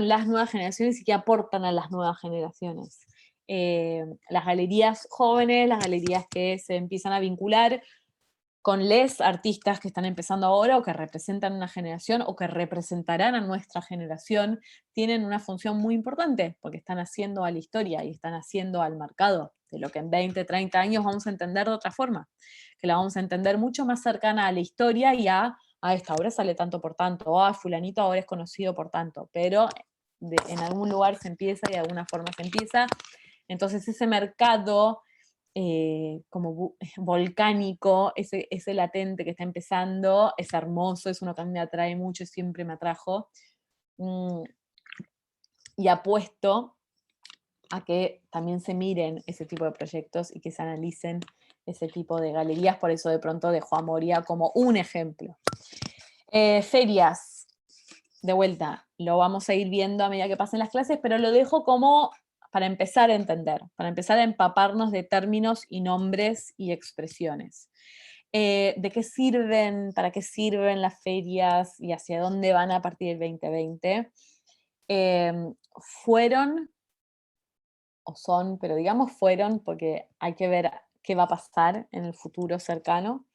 las nuevas generaciones y qué aportan a las nuevas generaciones? Las galerías jóvenes, las galerías que se empiezan a vincular con les artistas que están empezando ahora o que representan una generación o que representarán a nuestra generación, tienen una función muy importante porque están haciendo a la historia y están haciendo al mercado de lo que en 20, 30 años vamos a entender de otra forma, que la vamos a entender mucho más cercana a la historia y a esta obra sale tanto por tanto, o a fulanito ahora es conocido por tanto, pero en algún lugar se empieza y de alguna forma se empieza. Entonces ese mercado como volcánico, ese latente que está empezando, es hermoso, es uno que a mí me atrae mucho y siempre me atrajo. Y apuesto a que también se miren ese tipo de proyectos y que se analicen ese tipo de galerías, por eso de pronto dejo a Moria como un ejemplo. Ferias, de vuelta, lo vamos a ir viendo a medida que pasen las clases, pero lo dejo como para empezar a entender, para empezar a empaparnos de términos y nombres y expresiones. ¿De qué sirven, para qué sirven las ferias y hacia dónde van a partir del 2020? Fueron, o son, pero digamos fueron, porque hay que ver qué va a pasar en el futuro cercano,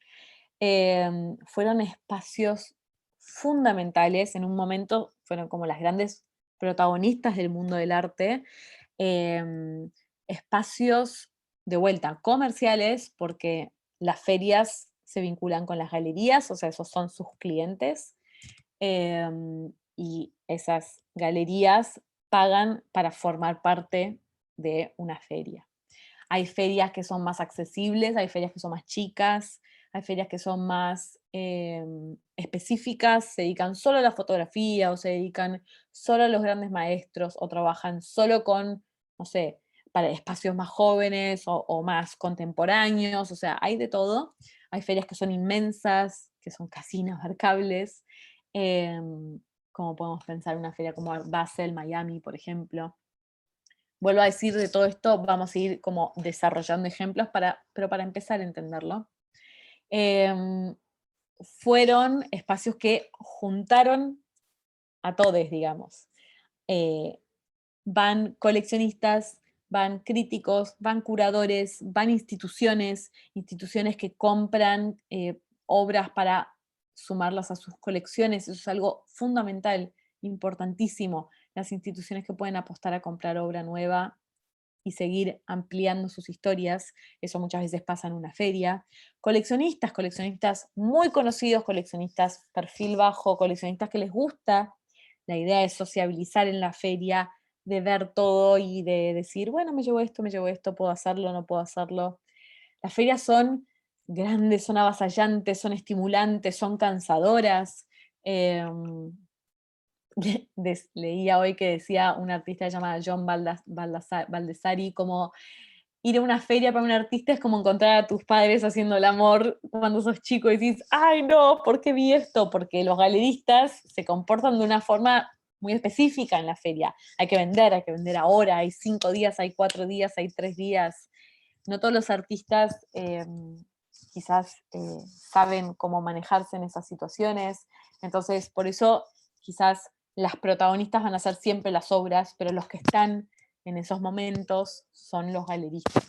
fueron espacios fundamentales, en un momento fueron como las grandes protagonistas del mundo del arte, espacios de vuelta comerciales, porque las ferias se vinculan con las galerías, o sea, esos son sus clientes, y esas galerías pagan para formar parte de una feria. Hay ferias que son más accesibles, hay ferias que son más chicas, hay ferias que son más específicas, se dedican solo a la fotografía o se dedican solo a los grandes maestros o trabajan solo con, no sé, para espacios más jóvenes o más contemporáneos, o sea, hay de todo. Hay ferias que son inmensas, que son casi inabarcables, como podemos pensar una feria como Basel, Miami, por ejemplo. Vuelvo a decir, de todo esto vamos a ir como desarrollando ejemplos, pero para empezar a entenderlo. Fueron espacios que juntaron a todos, digamos. Van coleccionistas, van críticos, van curadores, van instituciones que compran obras para sumarlas a sus colecciones. Eso es algo fundamental, importantísimo. Las instituciones que pueden apostar a comprar obra nueva y seguir ampliando sus historias, eso muchas veces pasa en una feria. Coleccionistas muy conocidos, coleccionistas perfil bajo, coleccionistas que les gusta la idea de sociabilizar en la feria, de ver todo y de decir, bueno, me llevo esto, puedo hacerlo, no puedo hacerlo. Las ferias son grandes, son avasallantes, son estimulantes, son cansadoras. Leía hoy que decía un artista llamado John Baldessari, como ir a una feria para un artista es como encontrar a tus padres haciendo el amor cuando sos chico y decís, ay no, ¿por qué vi esto? Porque los galeristas se comportan de una forma muy específica en la feria. Hay que vender ahora, hay 5 días, hay 4 días, hay 3 días. No todos los artistas quizás saben cómo manejarse en esas situaciones. Entonces, por eso quizás las protagonistas van a ser siempre las obras, pero los que están en esos momentos son los galeristas.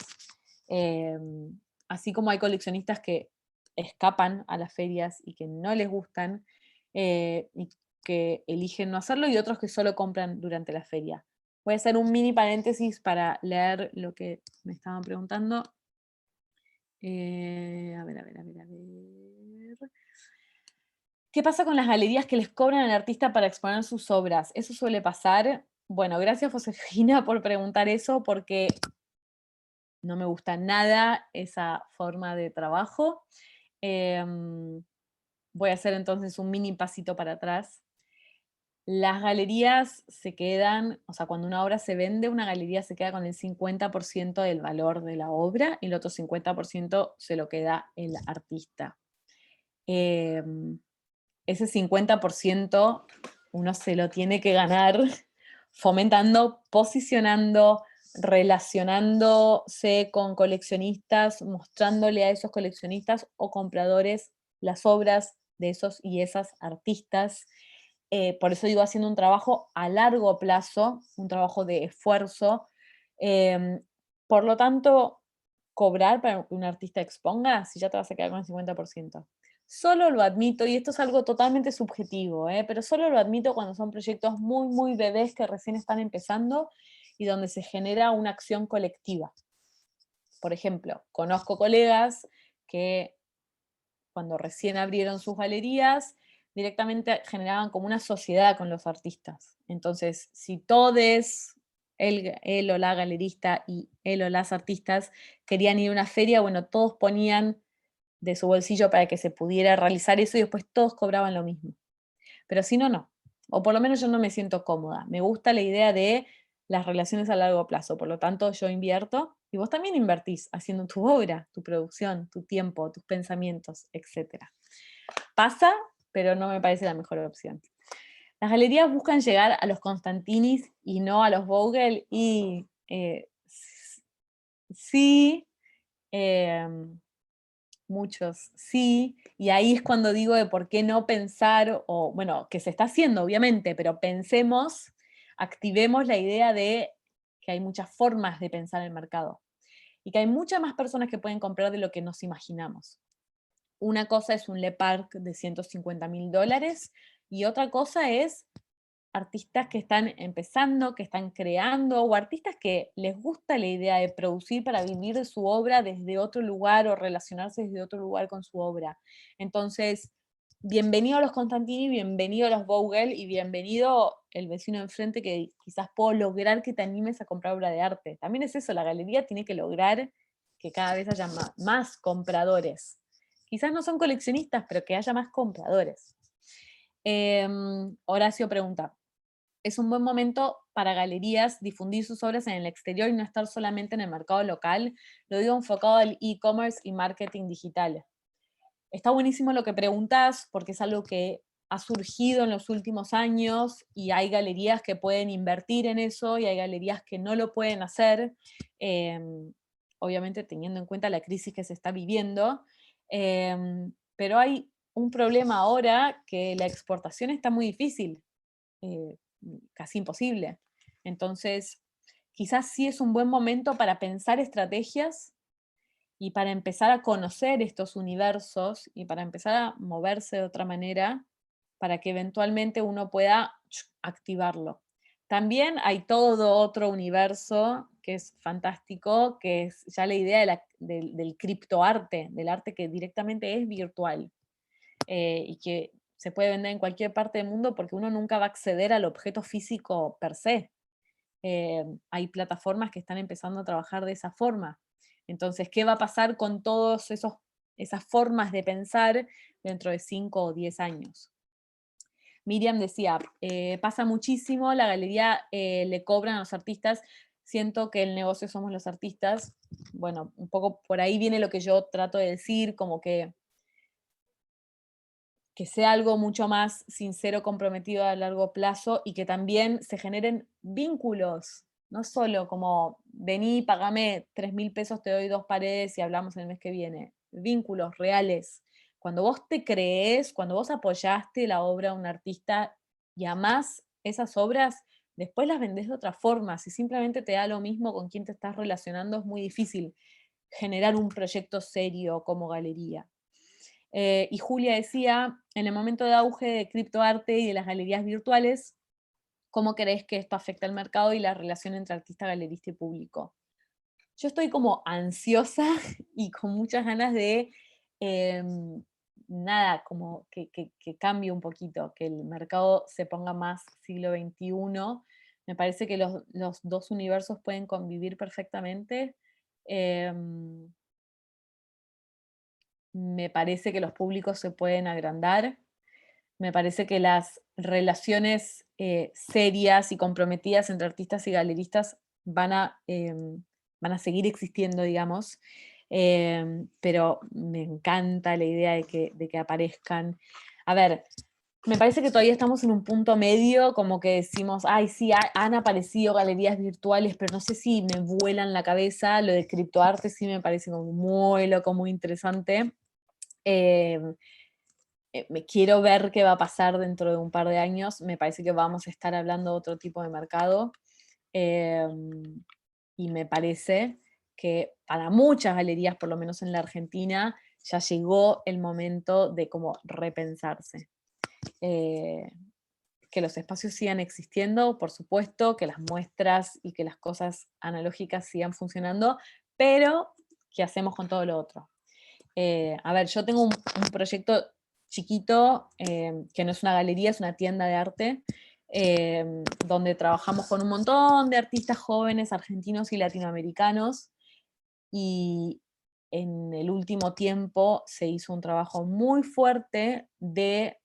Así como hay coleccionistas que escapan a las ferias y que no les gustan y que eligen no hacerlo, y otros que solo compran durante la feria. Voy a hacer un mini paréntesis para leer lo que me estaban preguntando. A ver. ¿Qué pasa con las galerías que les cobran al artista para exponer sus obras? ¿Eso suele pasar? Bueno, gracias Josefina por preguntar eso, porque no me gusta nada esa forma de trabajo. Voy a hacer entonces un mini pasito para atrás. Las galerías se quedan, o sea, cuando una obra se vende, una galería se queda con el 50% del valor de la obra y el otro 50% se lo queda el artista. Ese 50% uno se lo tiene que ganar fomentando, posicionando, relacionándose con coleccionistas, mostrándole a esos coleccionistas o compradores las obras de esos y esas artistas. Por eso digo, haciendo un trabajo a largo plazo, un trabajo de esfuerzo. Por lo tanto, cobrar para que un artista exponga, si ya te vas a quedar con el 50%. Solo lo admito, y esto es algo totalmente subjetivo, pero solo lo admito cuando son proyectos muy, muy bebés que recién están empezando y donde se genera una acción colectiva. Por ejemplo, conozco colegas que cuando recién abrieron sus galerías, directamente generaban como una sociedad con los artistas. Entonces, si todos, él o la galerista y él o las artistas querían ir a una feria, bueno, todos ponían de su bolsillo para que se pudiera realizar eso y después todos cobraban lo mismo. Pero si no, no. O por lo menos yo no me siento cómoda. Me gusta la idea de las relaciones a largo plazo. Por lo tanto, yo invierto y vos también invertís haciendo tu obra, tu producción, tu tiempo, tus pensamientos, etc. Pasa, pero no me parece la mejor opción. Las galerías buscan llegar a los Constantinis y no a los Vogel y sí, muchos sí, y ahí es cuando digo de por qué no pensar, o bueno, que se está haciendo obviamente, pero pensemos, activemos la idea de que hay muchas formas de pensar el mercado y que hay muchas más personas que pueden comprar de lo que nos imaginamos. Una cosa es un Le Parc de $150.000 y otra cosa es artistas que están empezando, que están creando, o artistas que les gusta la idea de producir para vivir de su obra desde otro lugar o relacionarse desde otro lugar con su obra. Entonces, bienvenido a los Constantini, bienvenido a los Vogel y bienvenido el vecino enfrente que quizás puedo lograr que te animes a comprar obra de arte. También es eso, la galería tiene que lograr que cada vez haya más compradores. Quizás no son coleccionistas, pero que haya más compradores. Horacio pregunta, ¿es un buen momento para galerías difundir sus obras en el exterior y no estar solamente en el mercado local? Lo digo enfocado al e-commerce y marketing digital. Está buenísimo lo que preguntas porque es algo que ha surgido en los últimos años y hay galerías que pueden invertir en eso y hay galerías que no lo pueden hacer, obviamente teniendo en cuenta la crisis que se está viviendo, pero hay un problema ahora que la exportación está muy difícil, casi imposible. Entonces, quizás sí es un buen momento para pensar estrategias y para empezar a conocer estos universos y para empezar a moverse de otra manera para que eventualmente uno pueda activarlo. También hay todo otro universo que es fantástico, que es ya la idea del criptoarte, del arte que directamente es virtual y que se puede vender en cualquier parte del mundo porque uno nunca va a acceder al objeto físico per se. Hay plataformas que están empezando a trabajar de esa forma. Entonces, ¿qué va a pasar con todas esas formas de pensar dentro de 5 o 10 años? Miriam decía, pasa muchísimo, la galería le cobran a los artistas, siento que el negocio somos los artistas. Bueno, un poco por ahí viene lo que yo trato de decir, como que sea algo mucho más sincero, comprometido a largo plazo y que también se generen vínculos, no solo como vení, pagame 3.000 pesos, te doy 2 paredes y hablamos el mes que viene. Vínculos reales. Cuando vos te crees, cuando vos apoyaste la obra de un artista y amás esas obras, después las vendés de otra forma. Si simplemente te da lo mismo con quién te estás relacionando, es muy difícil generar un proyecto serio como galería. Y Julia decía, en el momento de auge de criptoarte y de las galerías virtuales, ¿cómo crees que esto afecta al mercado y la relación entre artista, galerista y público? yo estoy como ansiosa y con muchas ganas de, nada, como que cambie un poquito, que el mercado se ponga más siglo XXI. Me parece que los dos universos pueden convivir perfectamente. Me parece que los públicos se pueden agrandar. Me parece que las relaciones serias y comprometidas entre artistas y galeristas van a seguir existiendo, digamos, pero me encanta la idea de que aparezcan. A ver, me parece que todavía estamos en un punto medio, como que decimos, ay, sí, han aparecido galerías virtuales, pero no sé si me vuelan la cabeza. Lo de criptoarte sí me parece como muy loco, muy interesante. Me quiero ver qué va a pasar dentro de un par de años. Me parece que vamos a estar hablando de otro tipo de mercado. Y me parece que para muchas galerías, por lo menos en la Argentina, ya llegó el momento de como repensarse. Que los espacios sigan existiendo, por supuesto, que las muestras y que las cosas analógicas sigan funcionando, pero ¿qué hacemos con todo lo otro? A ver, yo tengo un proyecto chiquito, que no es una galería, es una tienda de arte, donde trabajamos con un montón de artistas jóvenes argentinos y latinoamericanos, y en el último tiempo se hizo un trabajo muy fuerte de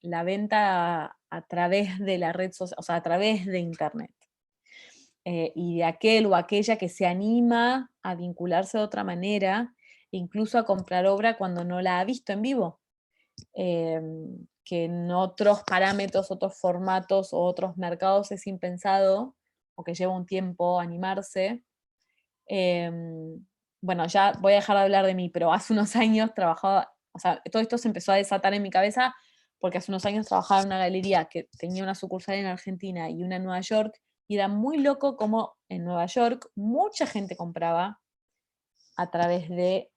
la venta a través de la red social, o sea, a través de Internet. Y de aquel o aquella que se anima a vincularse de otra manera, incluso a comprar obra cuando no la ha visto en vivo, que en otros parámetros, otros formatos o otros mercados es impensado, o que lleva un tiempo animarse. Bueno, ya voy a dejar de hablar de mí, pero hace unos años trabajaba, o sea, todo esto se empezó a desatar en mi cabeza porque hace unos años trabajaba en una galería que tenía una sucursal en Argentina y una en Nueva York, y era muy loco como en Nueva York mucha gente compraba a través de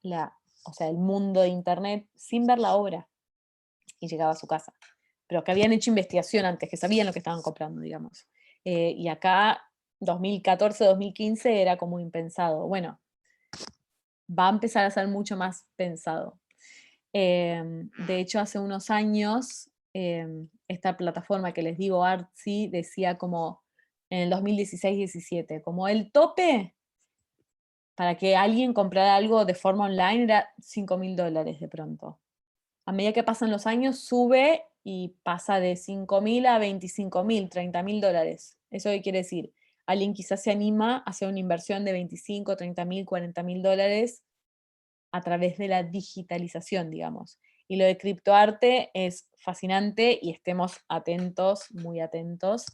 o sea, el mundo de Internet sin ver la obra, y llegaba a su casa. Pero que habían hecho investigación antes, que sabían lo que estaban comprando, digamos. Y acá, 2014, 2015, era como impensado. Bueno, va a empezar a ser mucho más pensado. De hecho, hace unos años, esta plataforma que les digo, Artsy, decía como en el 2016-17, como el tope para que alguien comprara algo de forma online era $5.000 de pronto. A medida que pasan los años, sube y pasa de 5.000 a 25.000, $30.000. ¿Eso qué quiere decir? Alguien quizás se anima a hacer una inversión de 25, 30.000, $40.000 a través de la digitalización, digamos. Y lo de criptoarte es fascinante, y estemos atentos, muy atentos,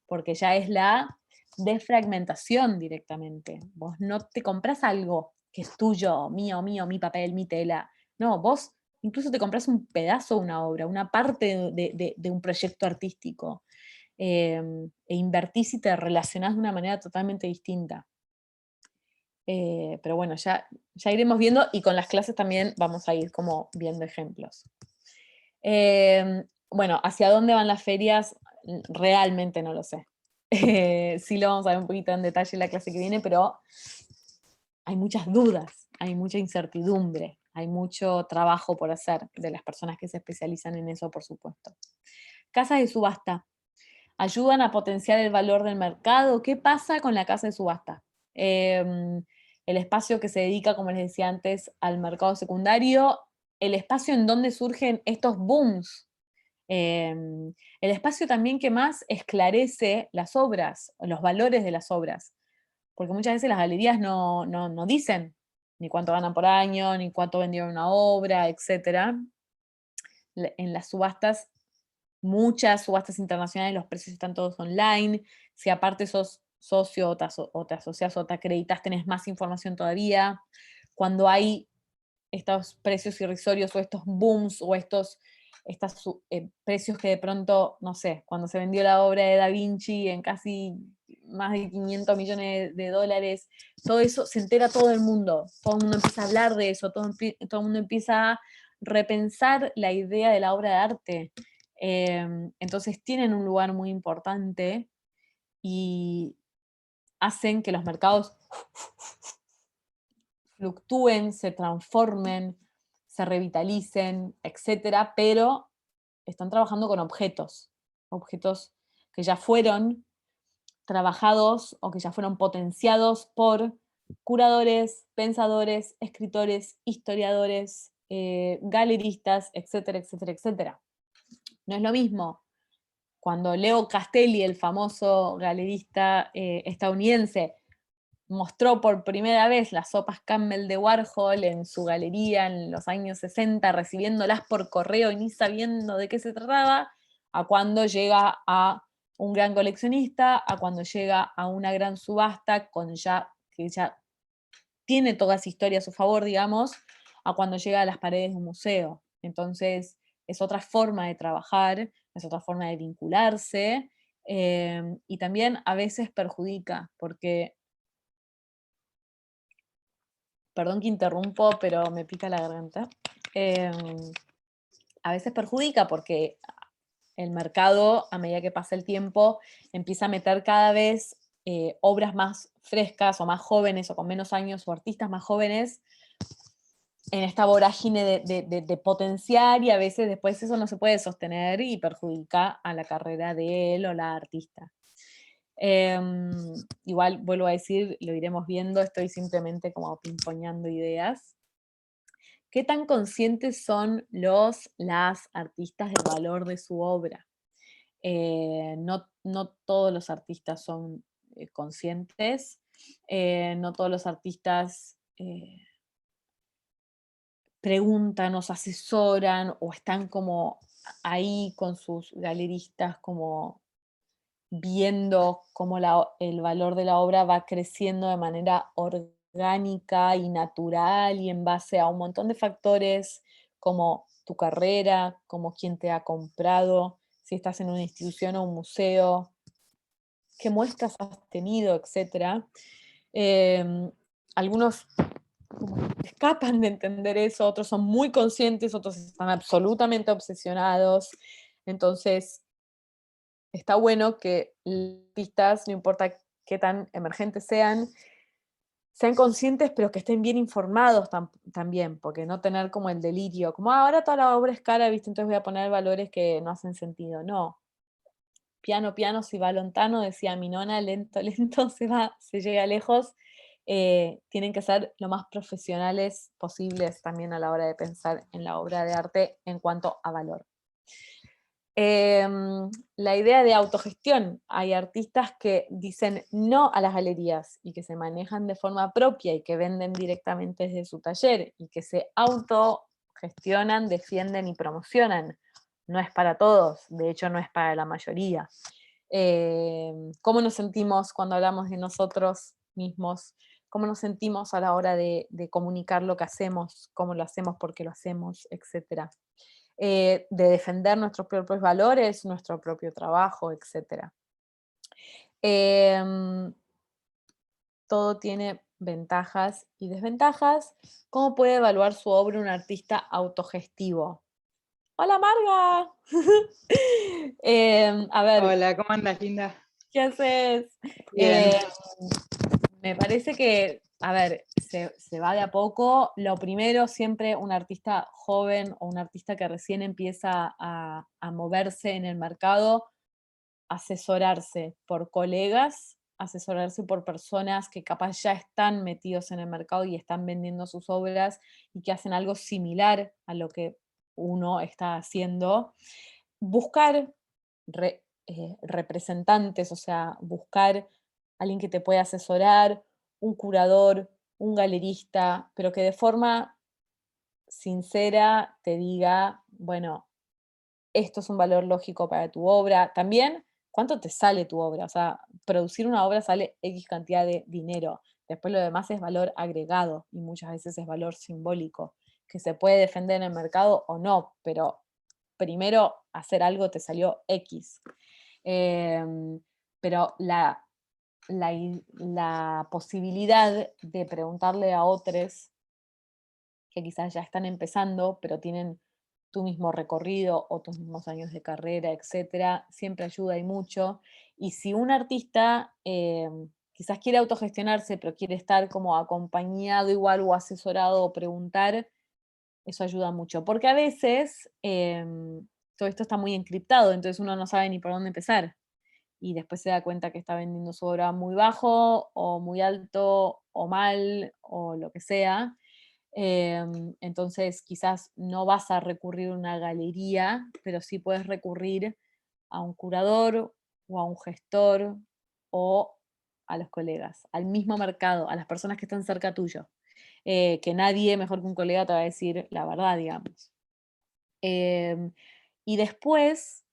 porque ya es la desfragmentación directamente. Vos no te compras algo que es tuyo, mío, mi papel, mi tela. No, vos incluso te compras un pedazo de una obra, una parte de un proyecto artístico, e invertís y te relacionás de una manera totalmente distinta. Pero bueno, ya iremos viendo, y con las clases también vamos a ir como viendo ejemplos. Bueno, ¿hacia dónde van las ferias? Realmente no lo sé. Sí lo vamos a ver un poquito en detalle en la clase que viene, pero hay muchas dudas, hay mucha incertidumbre, hay mucho trabajo por hacer de las personas que se especializan en eso, por supuesto. Casas de subasta. ¿Ayudan a potenciar el valor del mercado? ¿Qué pasa con la casa de subasta? El espacio que se dedica, como les decía antes, al mercado secundario, el espacio en donde surgen estos booms, el espacio también que más esclarece las obras, los valores de las obras, porque muchas veces las galerías no dicen ni cuánto ganan por año, ni cuánto vendieron una obra, etc. En las subastas, muchas subastas internacionales, los precios están todos online. Si aparte sos socio o te asocias o te acreditas, tenés más información todavía. Cuando hay estos precios irrisorios o estos booms o estos precios que de pronto, no sé, cuando se vendió la obra de Da Vinci en casi más de 500 millones de dólares, todo eso se entera todo el mundo empieza a hablar de eso, todo el mundo empieza a repensar la idea de la obra de arte. Entonces tienen un lugar muy importante y hacen que los mercados fluctúen, se transformen, se revitalicen, etcétera, pero están trabajando con objetos que ya fueron trabajados o que ya fueron potenciados por curadores, pensadores, escritores, historiadores, galeristas, etcétera, etcétera, etcétera. No es lo mismo cuando Leo Castelli, el famoso galerista estadounidense, mostró por primera vez las sopas Campbell de Warhol en su galería en los años 60, recibiéndolas por correo y ni sabiendo de qué se trataba, a cuando llega a un gran coleccionista, a cuando llega a una gran subasta, que ya tiene toda esa historia a su favor, digamos, a cuando llega a las paredes de un museo. Entonces, es otra forma de trabajar, es otra forma de vincularse, y también a veces perjudica, porque perdón que interrumpo, pero me pica la garganta. A veces perjudica porque el mercado, a medida que pasa el tiempo, empieza a meter cada vez obras más frescas o más jóvenes o con menos años o artistas más jóvenes en esta vorágine de potenciar, y a veces después eso no se puede sostener y perjudica a la carrera de él o la artista. Igual vuelvo a decir, lo iremos viendo, estoy simplemente como pimponeando ideas. ¿Qué tan conscientes son las artistas del valor de su obra? No todos los artistas son conscientes, no todos los artistas preguntan o se asesoran o están como ahí con sus galeristas como viendo cómo el valor de la obra va creciendo de manera orgánica y natural y en base a un montón de factores como tu carrera, como quién te ha comprado, si estás en una institución o un museo, qué muestras has tenido, etc. Algunos como que escapan de entender eso, otros son muy conscientes, otros están absolutamente obsesionados. Entonces, está bueno que los artistas, no importa qué tan emergentes sean conscientes, pero que estén bien informados también, porque no tener como el delirio, como ahora toda la obra es cara, ¿viste? Entonces voy a poner valores que no hacen sentido. No. Piano, piano, si va lontano, decía mi nona, lento, lento, se llega lejos. Tienen que ser lo más profesionales posibles también a la hora de pensar en la obra de arte en cuanto a valor. La idea de autogestión. Hay artistas que dicen no a las galerías y que se manejan de forma propia y que venden directamente desde su taller y que se autogestionan, defienden y promocionan. No es para todos, de hecho no es para la mayoría. ¿Cómo nos sentimos cuando hablamos de nosotros mismos? ¿Cómo nos sentimos a la hora de comunicar lo que hacemos? ¿Cómo lo hacemos? ¿Por qué lo hacemos? Etcétera. De defender nuestros propios valores, nuestro propio trabajo, etc. Todo tiene ventajas y desventajas. ¿Cómo puede evaluar su obra un artista autogestivo? ¡Hola, Marga! A ver, Hola, ¿cómo andas, linda? ¿qué haces? Bien. Me parece que, a ver, se va de a poco. Lo primero, siempre un artista joven o un artista que recién empieza a moverse en el mercado, asesorarse por colegas, asesorarse por personas que capaz ya están metidos en el mercado y están vendiendo sus obras y que hacen algo similar a lo que uno está haciendo. Buscar representantes, o sea, buscar alguien que te pueda asesorar, un curador, un galerista, pero que de forma sincera te diga, bueno, esto es un valor lógico para tu obra. También, ¿cuánto te sale tu obra? O sea, producir una obra sale X cantidad de dinero. Después lo demás es valor agregado y muchas veces es valor simbólico, que se puede defender en el mercado o no, pero primero hacer algo te salió X. Pero la posibilidad de preguntarle a otros que quizás ya están empezando, pero tienen tu mismo recorrido o tus mismos años de carrera, etcétera, siempre ayuda y mucho. Y si un artista quizás quiere autogestionarse, pero quiere estar como acompañado igual o asesorado o preguntar, eso ayuda mucho. Porque a veces todo esto está muy encriptado, entonces uno no sabe ni por dónde empezar. Y después se da cuenta que está vendiendo su obra muy bajo, o muy alto, o mal, o lo que sea. Entonces quizás no vas a recurrir a una galería, pero sí puedes recurrir a un curador, o a un gestor, o a los colegas, al mismo mercado, a las personas que están cerca tuyo. Que nadie mejor que un colega te va a decir la verdad, digamos. Y después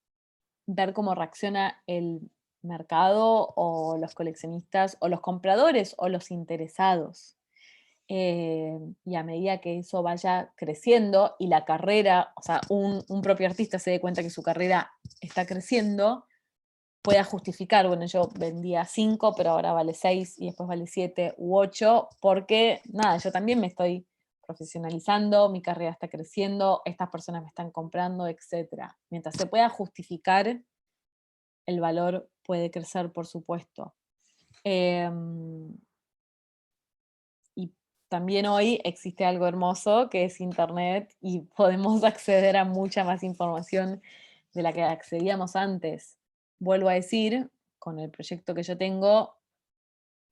ver cómo reacciona el mercado o los coleccionistas o los compradores o los interesados. Y a medida que eso vaya creciendo y la carrera, o sea, un propio artista se dé cuenta que su carrera está creciendo, pueda justificar, bueno, yo vendía 5, pero ahora vale 6 y después vale 7 u 8, porque nada, yo también me estoy profesionalizando, mi carrera está creciendo, estas personas me están comprando, etc. Mientras se pueda justificar, el valor puede crecer, por supuesto. Y también hoy existe algo hermoso que es Internet y podemos acceder a mucha más información de la que accedíamos antes. Vuelvo a decir, con el proyecto que yo tengo,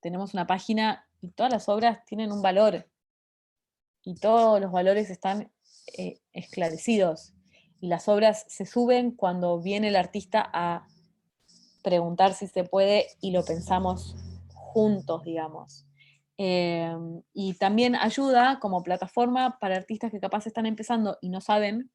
tenemos una página y todas las obras tienen un valor y todos los valores están esclarecidos. Y las obras se suben cuando viene el artista a preguntar si se puede y lo pensamos juntos, digamos. Y también ayuda como plataforma para artistas que capaz están empezando y no saben,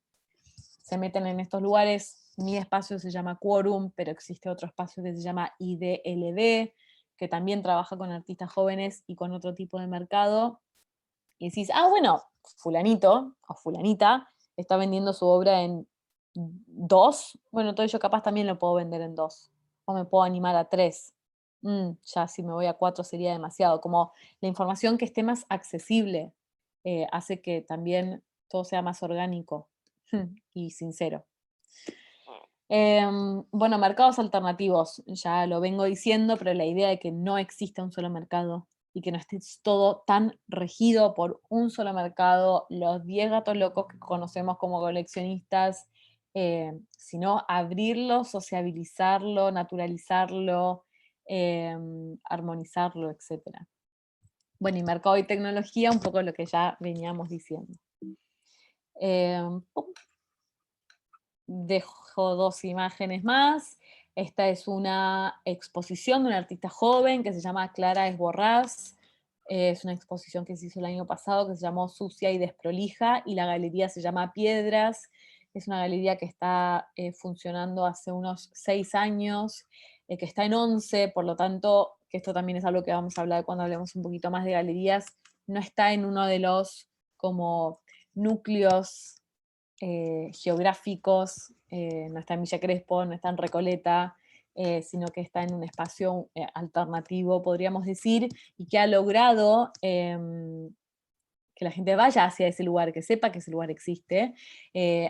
se meten en estos lugares. Mi espacio se llama Quorum, pero existe otro espacio que se llama IDLB, que también trabaja con artistas jóvenes y con otro tipo de mercado. Y decís, ah, bueno, fulanito o fulanita está vendiendo su obra en 2, bueno, entonces yo capaz también lo puedo vender en 2, o me puedo animar a 3. Ya si me voy a 4 sería demasiado. Como la información que esté más accesible hace que también todo sea más orgánico y sincero. Bueno, mercados alternativos, ya lo vengo diciendo, pero la idea de que no exista un solo mercado y que no esté todo tan regido por un solo mercado, los 10 gatos locos que conocemos como coleccionistas, sino abrirlo, sociabilizarlo, naturalizarlo, armonizarlo, etc. Bueno, y mercado y tecnología, un poco lo que ya veníamos diciendo. Dejo 2 imágenes más. Esta es una exposición de una artista joven que se llama Clara Esborrás. Es una exposición que se hizo el año pasado que se llamó Sucia y Desprolija y la galería se llama Piedras. Es una galería que está funcionando hace unos 6 años, que está en 11, por lo tanto, que esto también es algo que vamos a hablar cuando hablemos un poquito más de galerías, no está en uno de los como núcleos geográficos, no está en Villa Crespo, no está en Recoleta, sino que está en un espacio alternativo, podríamos decir, y que ha logrado que la gente vaya hacia ese lugar, que sepa que ese lugar existe,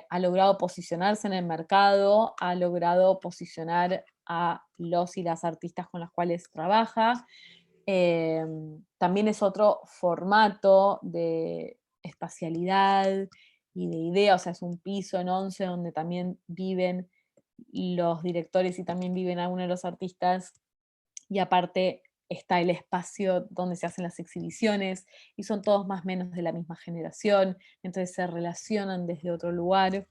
ha logrado posicionarse en el mercado, ha logrado posicionar a los y las artistas con las cuales trabaja. También es otro formato de espacialidad y de idea, o sea, es un piso en 11 donde también viven los directores y también viven algunos de los artistas, y aparte está el espacio donde se hacen las exhibiciones, y son todos más o menos de la misma generación, entonces se relacionan desde otro lugar,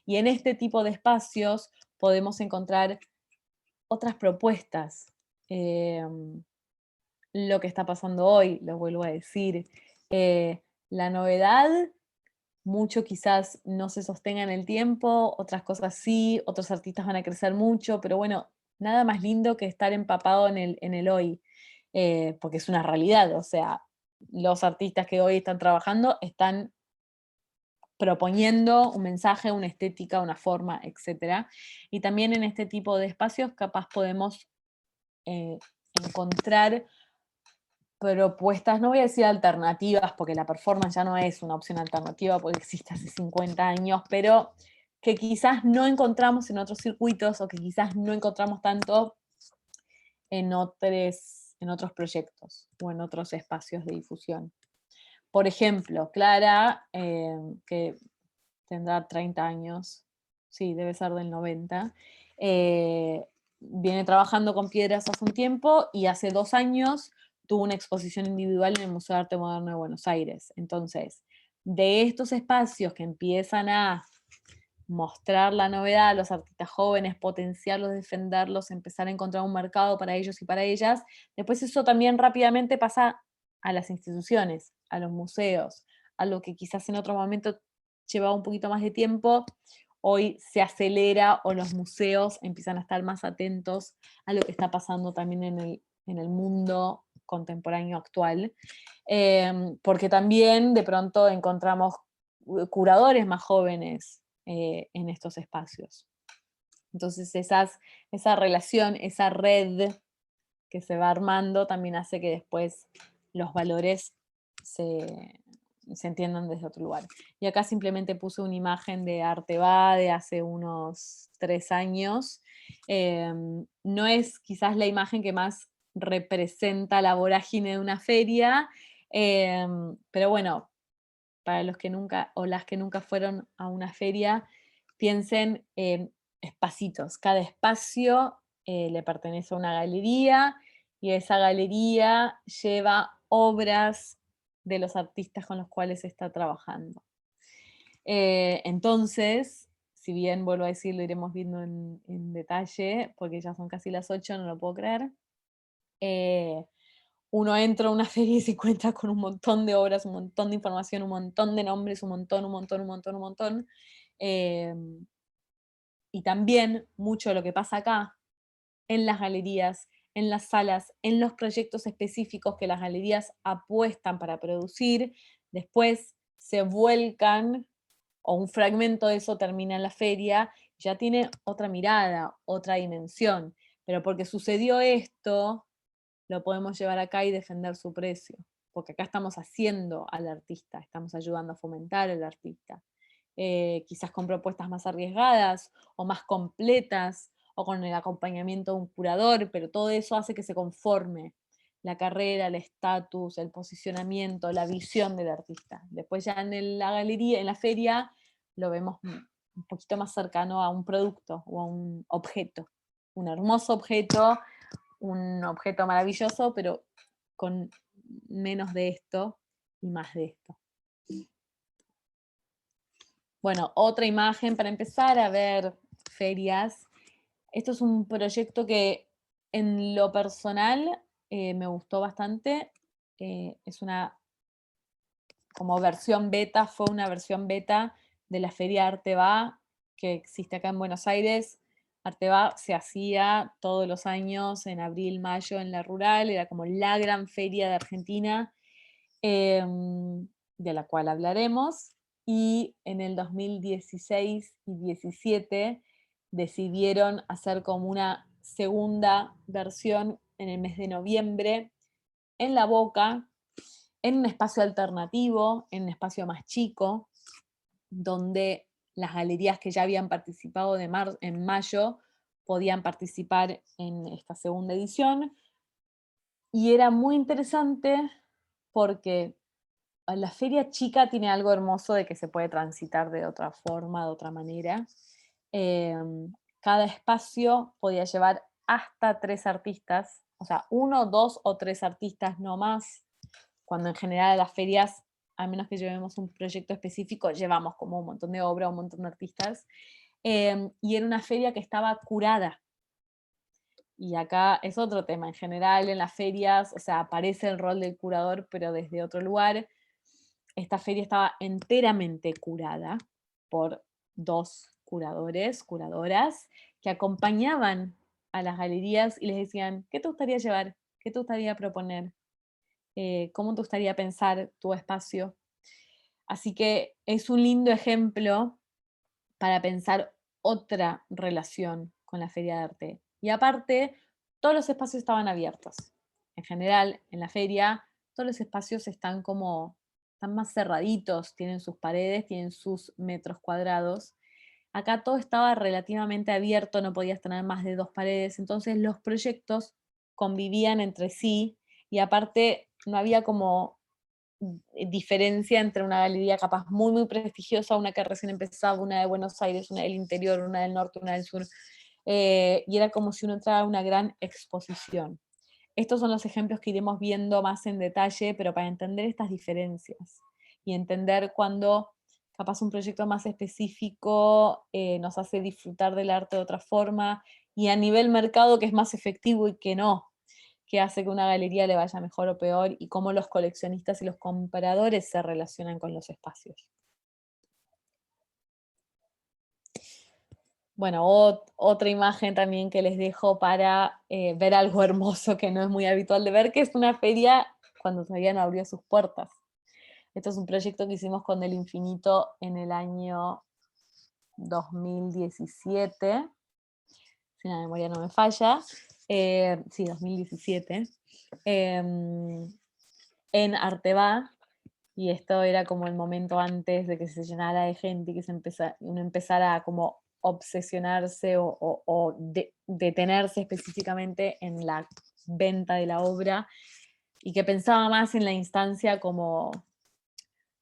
y en este tipo de espacios podemos encontrar otras propuestas. Lo que está pasando hoy, lo vuelvo a decir, la novedad, mucho quizás no se sostenga en el tiempo, otras cosas sí, otros artistas van a crecer mucho, pero bueno, nada más lindo que estar empapado en el hoy, porque es una realidad, o sea, los artistas que hoy están trabajando están proponiendo un mensaje, una estética, una forma, etc. Y también en este tipo de espacios capaz podemos encontrar propuestas, no voy a decir alternativas, porque la performance ya no es una opción alternativa, porque existe hace 50 años, pero que quizás no encontramos en otros circuitos, o que quizás no encontramos tanto en otros en otros proyectos o en otros espacios de difusión. Por ejemplo, Clara, que tendrá 30 años, sí, debe ser del 90, viene trabajando con piedras hace un tiempo y hace 2 años tuvo una exposición individual en el Museo de Arte Moderno de Buenos Aires. Entonces, de estos espacios que empiezan a mostrar la novedad a los artistas jóvenes, potenciarlos, defenderlos, empezar a encontrar un mercado para ellos y para ellas, después eso también rápidamente pasa a las instituciones, a los museos, a lo que quizás en otro momento llevaba un poquito más de tiempo, hoy se acelera o los museos empiezan a estar más atentos a lo que está pasando también en el mundo contemporáneo actual, porque también de pronto encontramos curadores más jóvenes en estos espacios. Entonces esa relación, esa red que se va armando también hace que después los valores se entiendan desde otro lugar. Y acá simplemente puse una imagen de Arteba de hace unos 3 años. No es quizás la imagen que más representa la vorágine de una feria, pero bueno, para los que nunca o las que nunca fueron a una feria, piensen en espacitos. Cada espacio le pertenece a una galería y esa galería lleva obras de los artistas con los cuales está trabajando. Entonces, si bien vuelvo a decir, lo iremos viendo en detalle, porque ya son casi las 8, no lo puedo creer, uno entra a una feria y se encuentra con un montón de obras, un montón de información, un montón de nombres, un montón. Y también mucho de lo que pasa acá, en las galerías, en las salas, en los proyectos específicos que las galerías apuestan para producir, después se vuelcan, o un fragmento de eso termina en la feria, ya tiene otra mirada, otra dimensión. Pero porque sucedió esto, lo podemos llevar acá y defender su precio, porque acá estamos haciendo al artista, estamos ayudando a fomentar al artista, quizás con propuestas más arriesgadas o más completas, o con el acompañamiento de un curador, pero todo eso hace que se conforme la carrera, el estatus, el posicionamiento, la visión del artista. Después ya en la galería, en la feria, lo vemos un poquito más cercano a un producto o a un objeto, un hermoso objeto, un objeto maravilloso, pero con menos de esto y más de esto. Bueno, otra imagen para empezar a ver ferias. Esto es un proyecto que en lo personal me gustó bastante. Es una como versión beta, fue una versión beta de la Feria Arteba que existe acá en Buenos Aires. Arteba se hacía todos los años en abril, mayo en la rural, era como la gran feria de Argentina, de la cual hablaremos, y en el 2016 y 17 decidieron hacer como una segunda versión en el mes de noviembre en La Boca, en un espacio alternativo, en un espacio más chico, donde las galerías que ya habían participado en mayo podían participar en esta segunda edición. Y era muy interesante porque la feria chica tiene algo hermoso de que se puede transitar de otra forma, de otra manera. Cada espacio podía llevar hasta 3 artistas, o sea, 1, 2 o 3 artistas no más, cuando en general a las ferias, a menos que llevemos un proyecto específico, llevamos como un montón de obra, un montón de artistas, y era una feria que estaba curada. Y acá es otro tema, en general en las ferias, o sea, aparece el rol del curador, pero desde otro lugar. Esta feria estaba enteramente curada por 2 curadores, curadoras, que acompañaban a las galerías y les decían, ¿qué te gustaría llevar? ¿Qué te gustaría proponer? ¿Cómo te gustaría pensar tu espacio? Así que es un lindo ejemplo para pensar otra relación con la Feria de Arte. Y aparte, todos los espacios estaban abiertos. En general, en la feria, todos los espacios están más cerraditos, tienen sus paredes, tienen sus metros cuadrados. Acá todo estaba relativamente abierto, no podías tener más de 2 paredes, entonces los proyectos convivían entre sí, y aparte no había como diferencia entre una galería capaz muy, muy prestigiosa, una que recién empezaba, una de Buenos Aires, una del interior, una del norte, una del sur, y era como si uno entrara a una gran exposición. Estos son los ejemplos que iremos viendo más en detalle, pero para entender estas diferencias y entender cuando capaz un proyecto más específico nos hace disfrutar del arte de otra forma, y a nivel mercado que es más efectivo y que no, que hace que una galería le vaya mejor o peor, y cómo los coleccionistas y los compradores se relacionan con los espacios. Bueno, otra imagen también que les dejo para ver algo hermoso que no es muy habitual de ver, que es una feria cuando todavía no abrió sus puertas. Esto es un proyecto que hicimos con Del Infinito en el año 2017, si la memoria no me falla. Sí, 2017. En Arteba, y esto era como el momento antes de que se llenara de gente y que uno empezara a como obsesionarse o detenerse específicamente en la venta de la obra, y que pensaba más en la instancia como,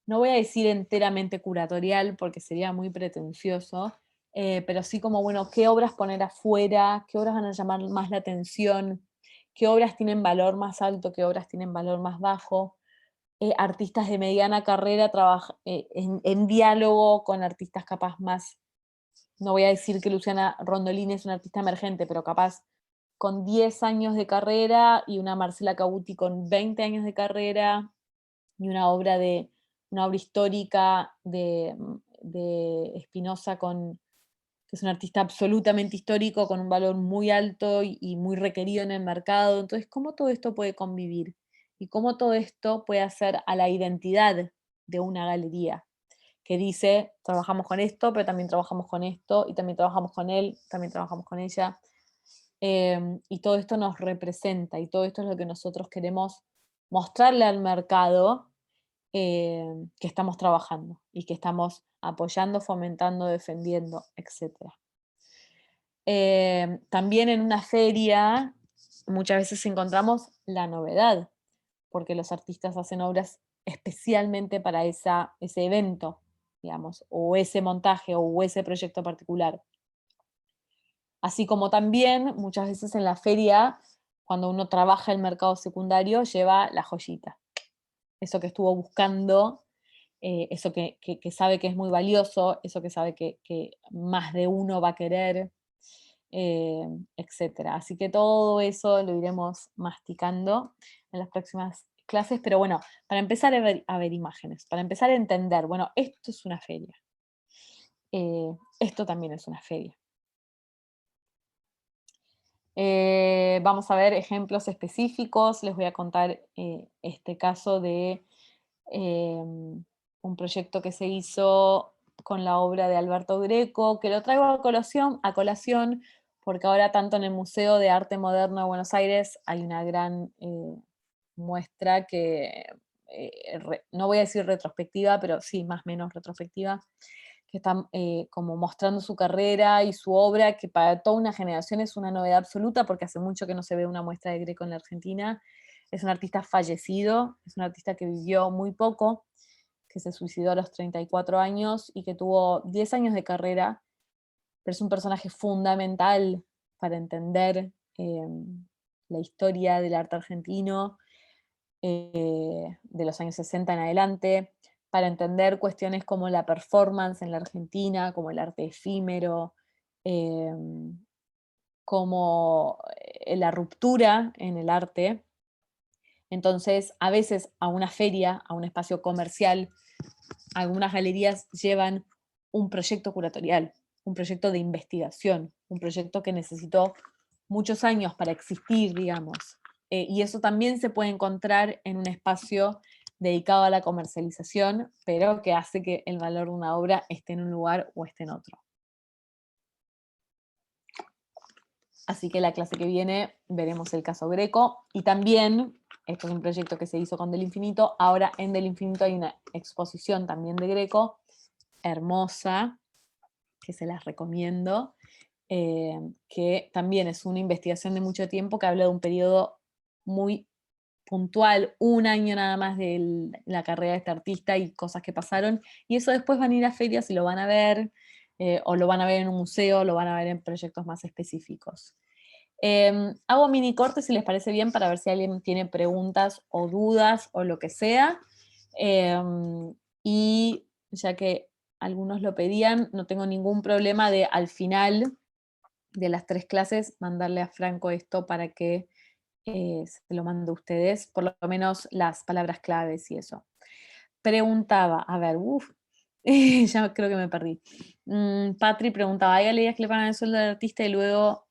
no voy a decir enteramente curatorial porque sería muy pretencioso, pero sí como, bueno, qué obras poner afuera, qué obras van a llamar más la atención, qué obras tienen valor más alto, qué obras tienen valor más bajo. Artistas de mediana carrera en diálogo con artistas capaz más, no voy a decir que Luciana Rondolini es una artista emergente, pero capaz con 10 años de carrera, y una Marcela Cabuti con 20 años de carrera, y una obra histórica de Espinosa, que es un artista absolutamente histórico, con un valor muy alto y muy requerido en el mercado. Entonces, ¿cómo todo esto puede convivir? Y cómo todo esto puede hacer a la identidad de una galería, que dice, trabajamos con esto, pero también trabajamos con esto, y también trabajamos con él, también trabajamos con ella. Y todo esto nos representa, y todo esto es lo que nosotros queremos mostrarle al mercado, que estamos trabajando y que estamos apoyando, fomentando, defendiendo, etc. También en una feria muchas veces encontramos la novedad, porque los artistas hacen obras especialmente para ese evento, digamos, o ese montaje o ese proyecto particular. Así como también muchas veces en la feria, cuando uno trabaja el mercado secundario, lleva la joyita, eso que estuvo buscando, eso que sabe que es muy valioso, eso que sabe que más de uno va a querer, etc. Así que todo eso lo iremos masticando en las próximas clases, pero bueno, para empezar a ver imágenes, para empezar a entender, bueno, esto es una feria, esto también es una feria. Vamos a ver ejemplos específicos. Les voy a contar este caso de un proyecto que se hizo con la obra de Alberto Greco, que lo traigo a colación porque ahora tanto en el Museo de Arte Moderno de Buenos Aires hay una gran muestra que, no voy a decir retrospectiva, pero sí, más o menos retrospectiva, que están como mostrando su carrera y su obra, que para toda una generación es una novedad absoluta, porque hace mucho que no se ve una muestra de Greco en la Argentina. Es un artista fallecido, es un artista que vivió muy poco, que se suicidó a los 34 años y que tuvo 10 años de carrera, pero es un personaje fundamental para entender la historia del arte argentino de los años 60 en adelante, para entender cuestiones como la performance en la Argentina, como el arte efímero, como la ruptura en el arte. Entonces, a veces a una feria, a un espacio comercial, algunas galerías llevan un proyecto curatorial, un proyecto de investigación, un proyecto que necesitó muchos años para existir, digamos. Y eso también se puede encontrar en un espacio dedicado a la comercialización, pero que hace que el valor de una obra esté en un lugar o esté en otro. Así que la clase que viene veremos el caso Greco, y también, esto es un proyecto que se hizo con Del Infinito, ahora en Del Infinito hay una exposición también de Greco, hermosa, que se las recomiendo, que también es una investigación de mucho tiempo que habla de un periodo muy puntual, un año nada más de la carrera de este artista y cosas que pasaron, y eso después van a ir a ferias y lo van a ver, o lo van a ver en un museo, lo van a ver en proyectos más específicos. Hago mini cortes si les parece bien para ver si alguien tiene preguntas o dudas o lo que sea, y ya que algunos lo pedían, no tengo ningún problema de al final de las 3 clases mandarle a Franco esto para que se lo mando a ustedes, por lo menos las palabras claves y eso. Preguntaba, a ver, ya creo que me perdí. Patri preguntaba, ¿hay galerías que le pagan el sueldo del artista y luego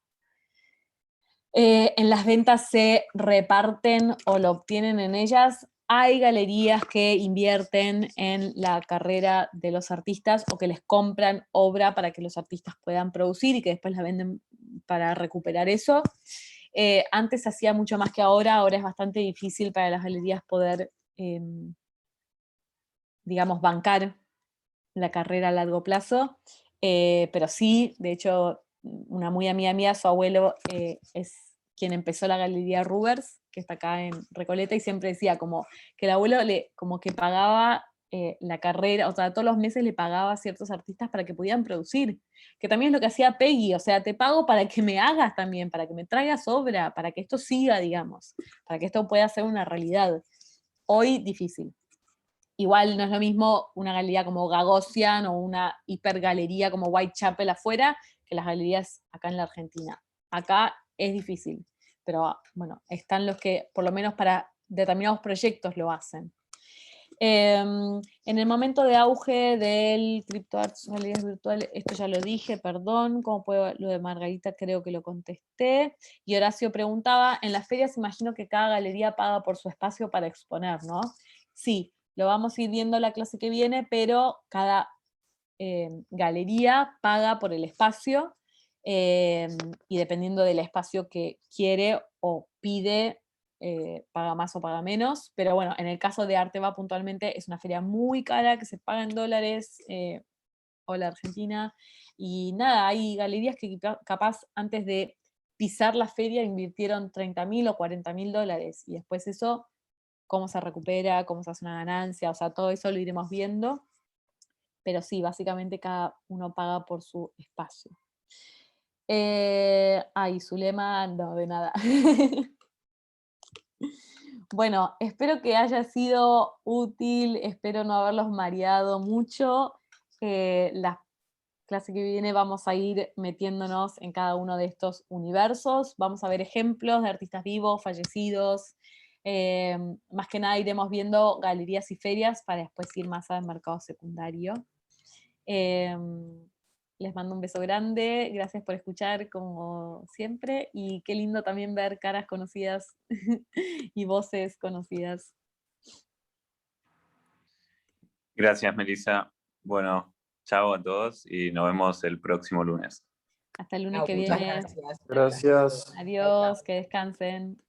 en las ventas se reparten o lo obtienen en ellas? Hay galerías que invierten en la carrera de los artistas o que les compran obra para que los artistas puedan producir y que después la venden para recuperar eso. Antes se hacía mucho más que ahora es bastante difícil para las galerías poder, digamos, bancar la carrera a largo plazo, pero sí, de hecho, una muy amiga mía, su abuelo es quien empezó la Galería Rubers, que está acá en Recoleta, y siempre decía como que el abuelo como que pagaba la carrera, o sea, todos los meses le pagaba a ciertos artistas para que pudieran producir, que también es lo que hacía Peggy, o sea, te pago para que me hagas también, para que me traigas obra, para que esto siga, digamos, para que esto pueda ser una realidad. Hoy difícil. Igual no es lo mismo una galería como Gagosian o una hipergalería como Whitechapel afuera que las galerías acá en la Argentina. Acá es difícil, pero bueno, están los que por lo menos para determinados proyectos lo hacen. En el momento de auge del CryptoArts, galerías virtuales, esto ya lo dije, perdón, ¿cómo puedo? Lo de Margarita creo que lo contesté. Y Horacio preguntaba, en las ferias imagino que cada galería paga por su espacio para exponer, ¿no? Sí, lo vamos a ir viendo la clase que viene, pero cada galería paga por el espacio y dependiendo del espacio que quiere o pide, paga más o paga menos, pero bueno, en el caso de Arteba puntualmente es una feria muy cara que se paga en dólares, hola Argentina, y nada, hay galerías que capaz antes de pisar la feria invirtieron 30.000 o 40.000 dólares, y después eso, cómo se recupera, cómo se hace una ganancia, o sea, todo eso lo iremos viendo, pero sí, básicamente cada uno paga por su espacio. Zulema, no, de nada. Bueno, espero que haya sido útil, espero no haberlos mareado mucho. La clase que viene vamos a ir metiéndonos en cada uno de estos universos, vamos a ver ejemplos de artistas vivos, fallecidos, más que nada iremos viendo galerías y ferias para después ir más al mercado secundario. Les mando un beso grande, gracias por escuchar como siempre, y qué lindo también ver caras conocidas y voces conocidas. Gracias, Melissa. Bueno, chao a todos y nos vemos el próximo lunes. Hasta el lunes No, que muchas viene. gracias. Gracias. Adiós, que descansen.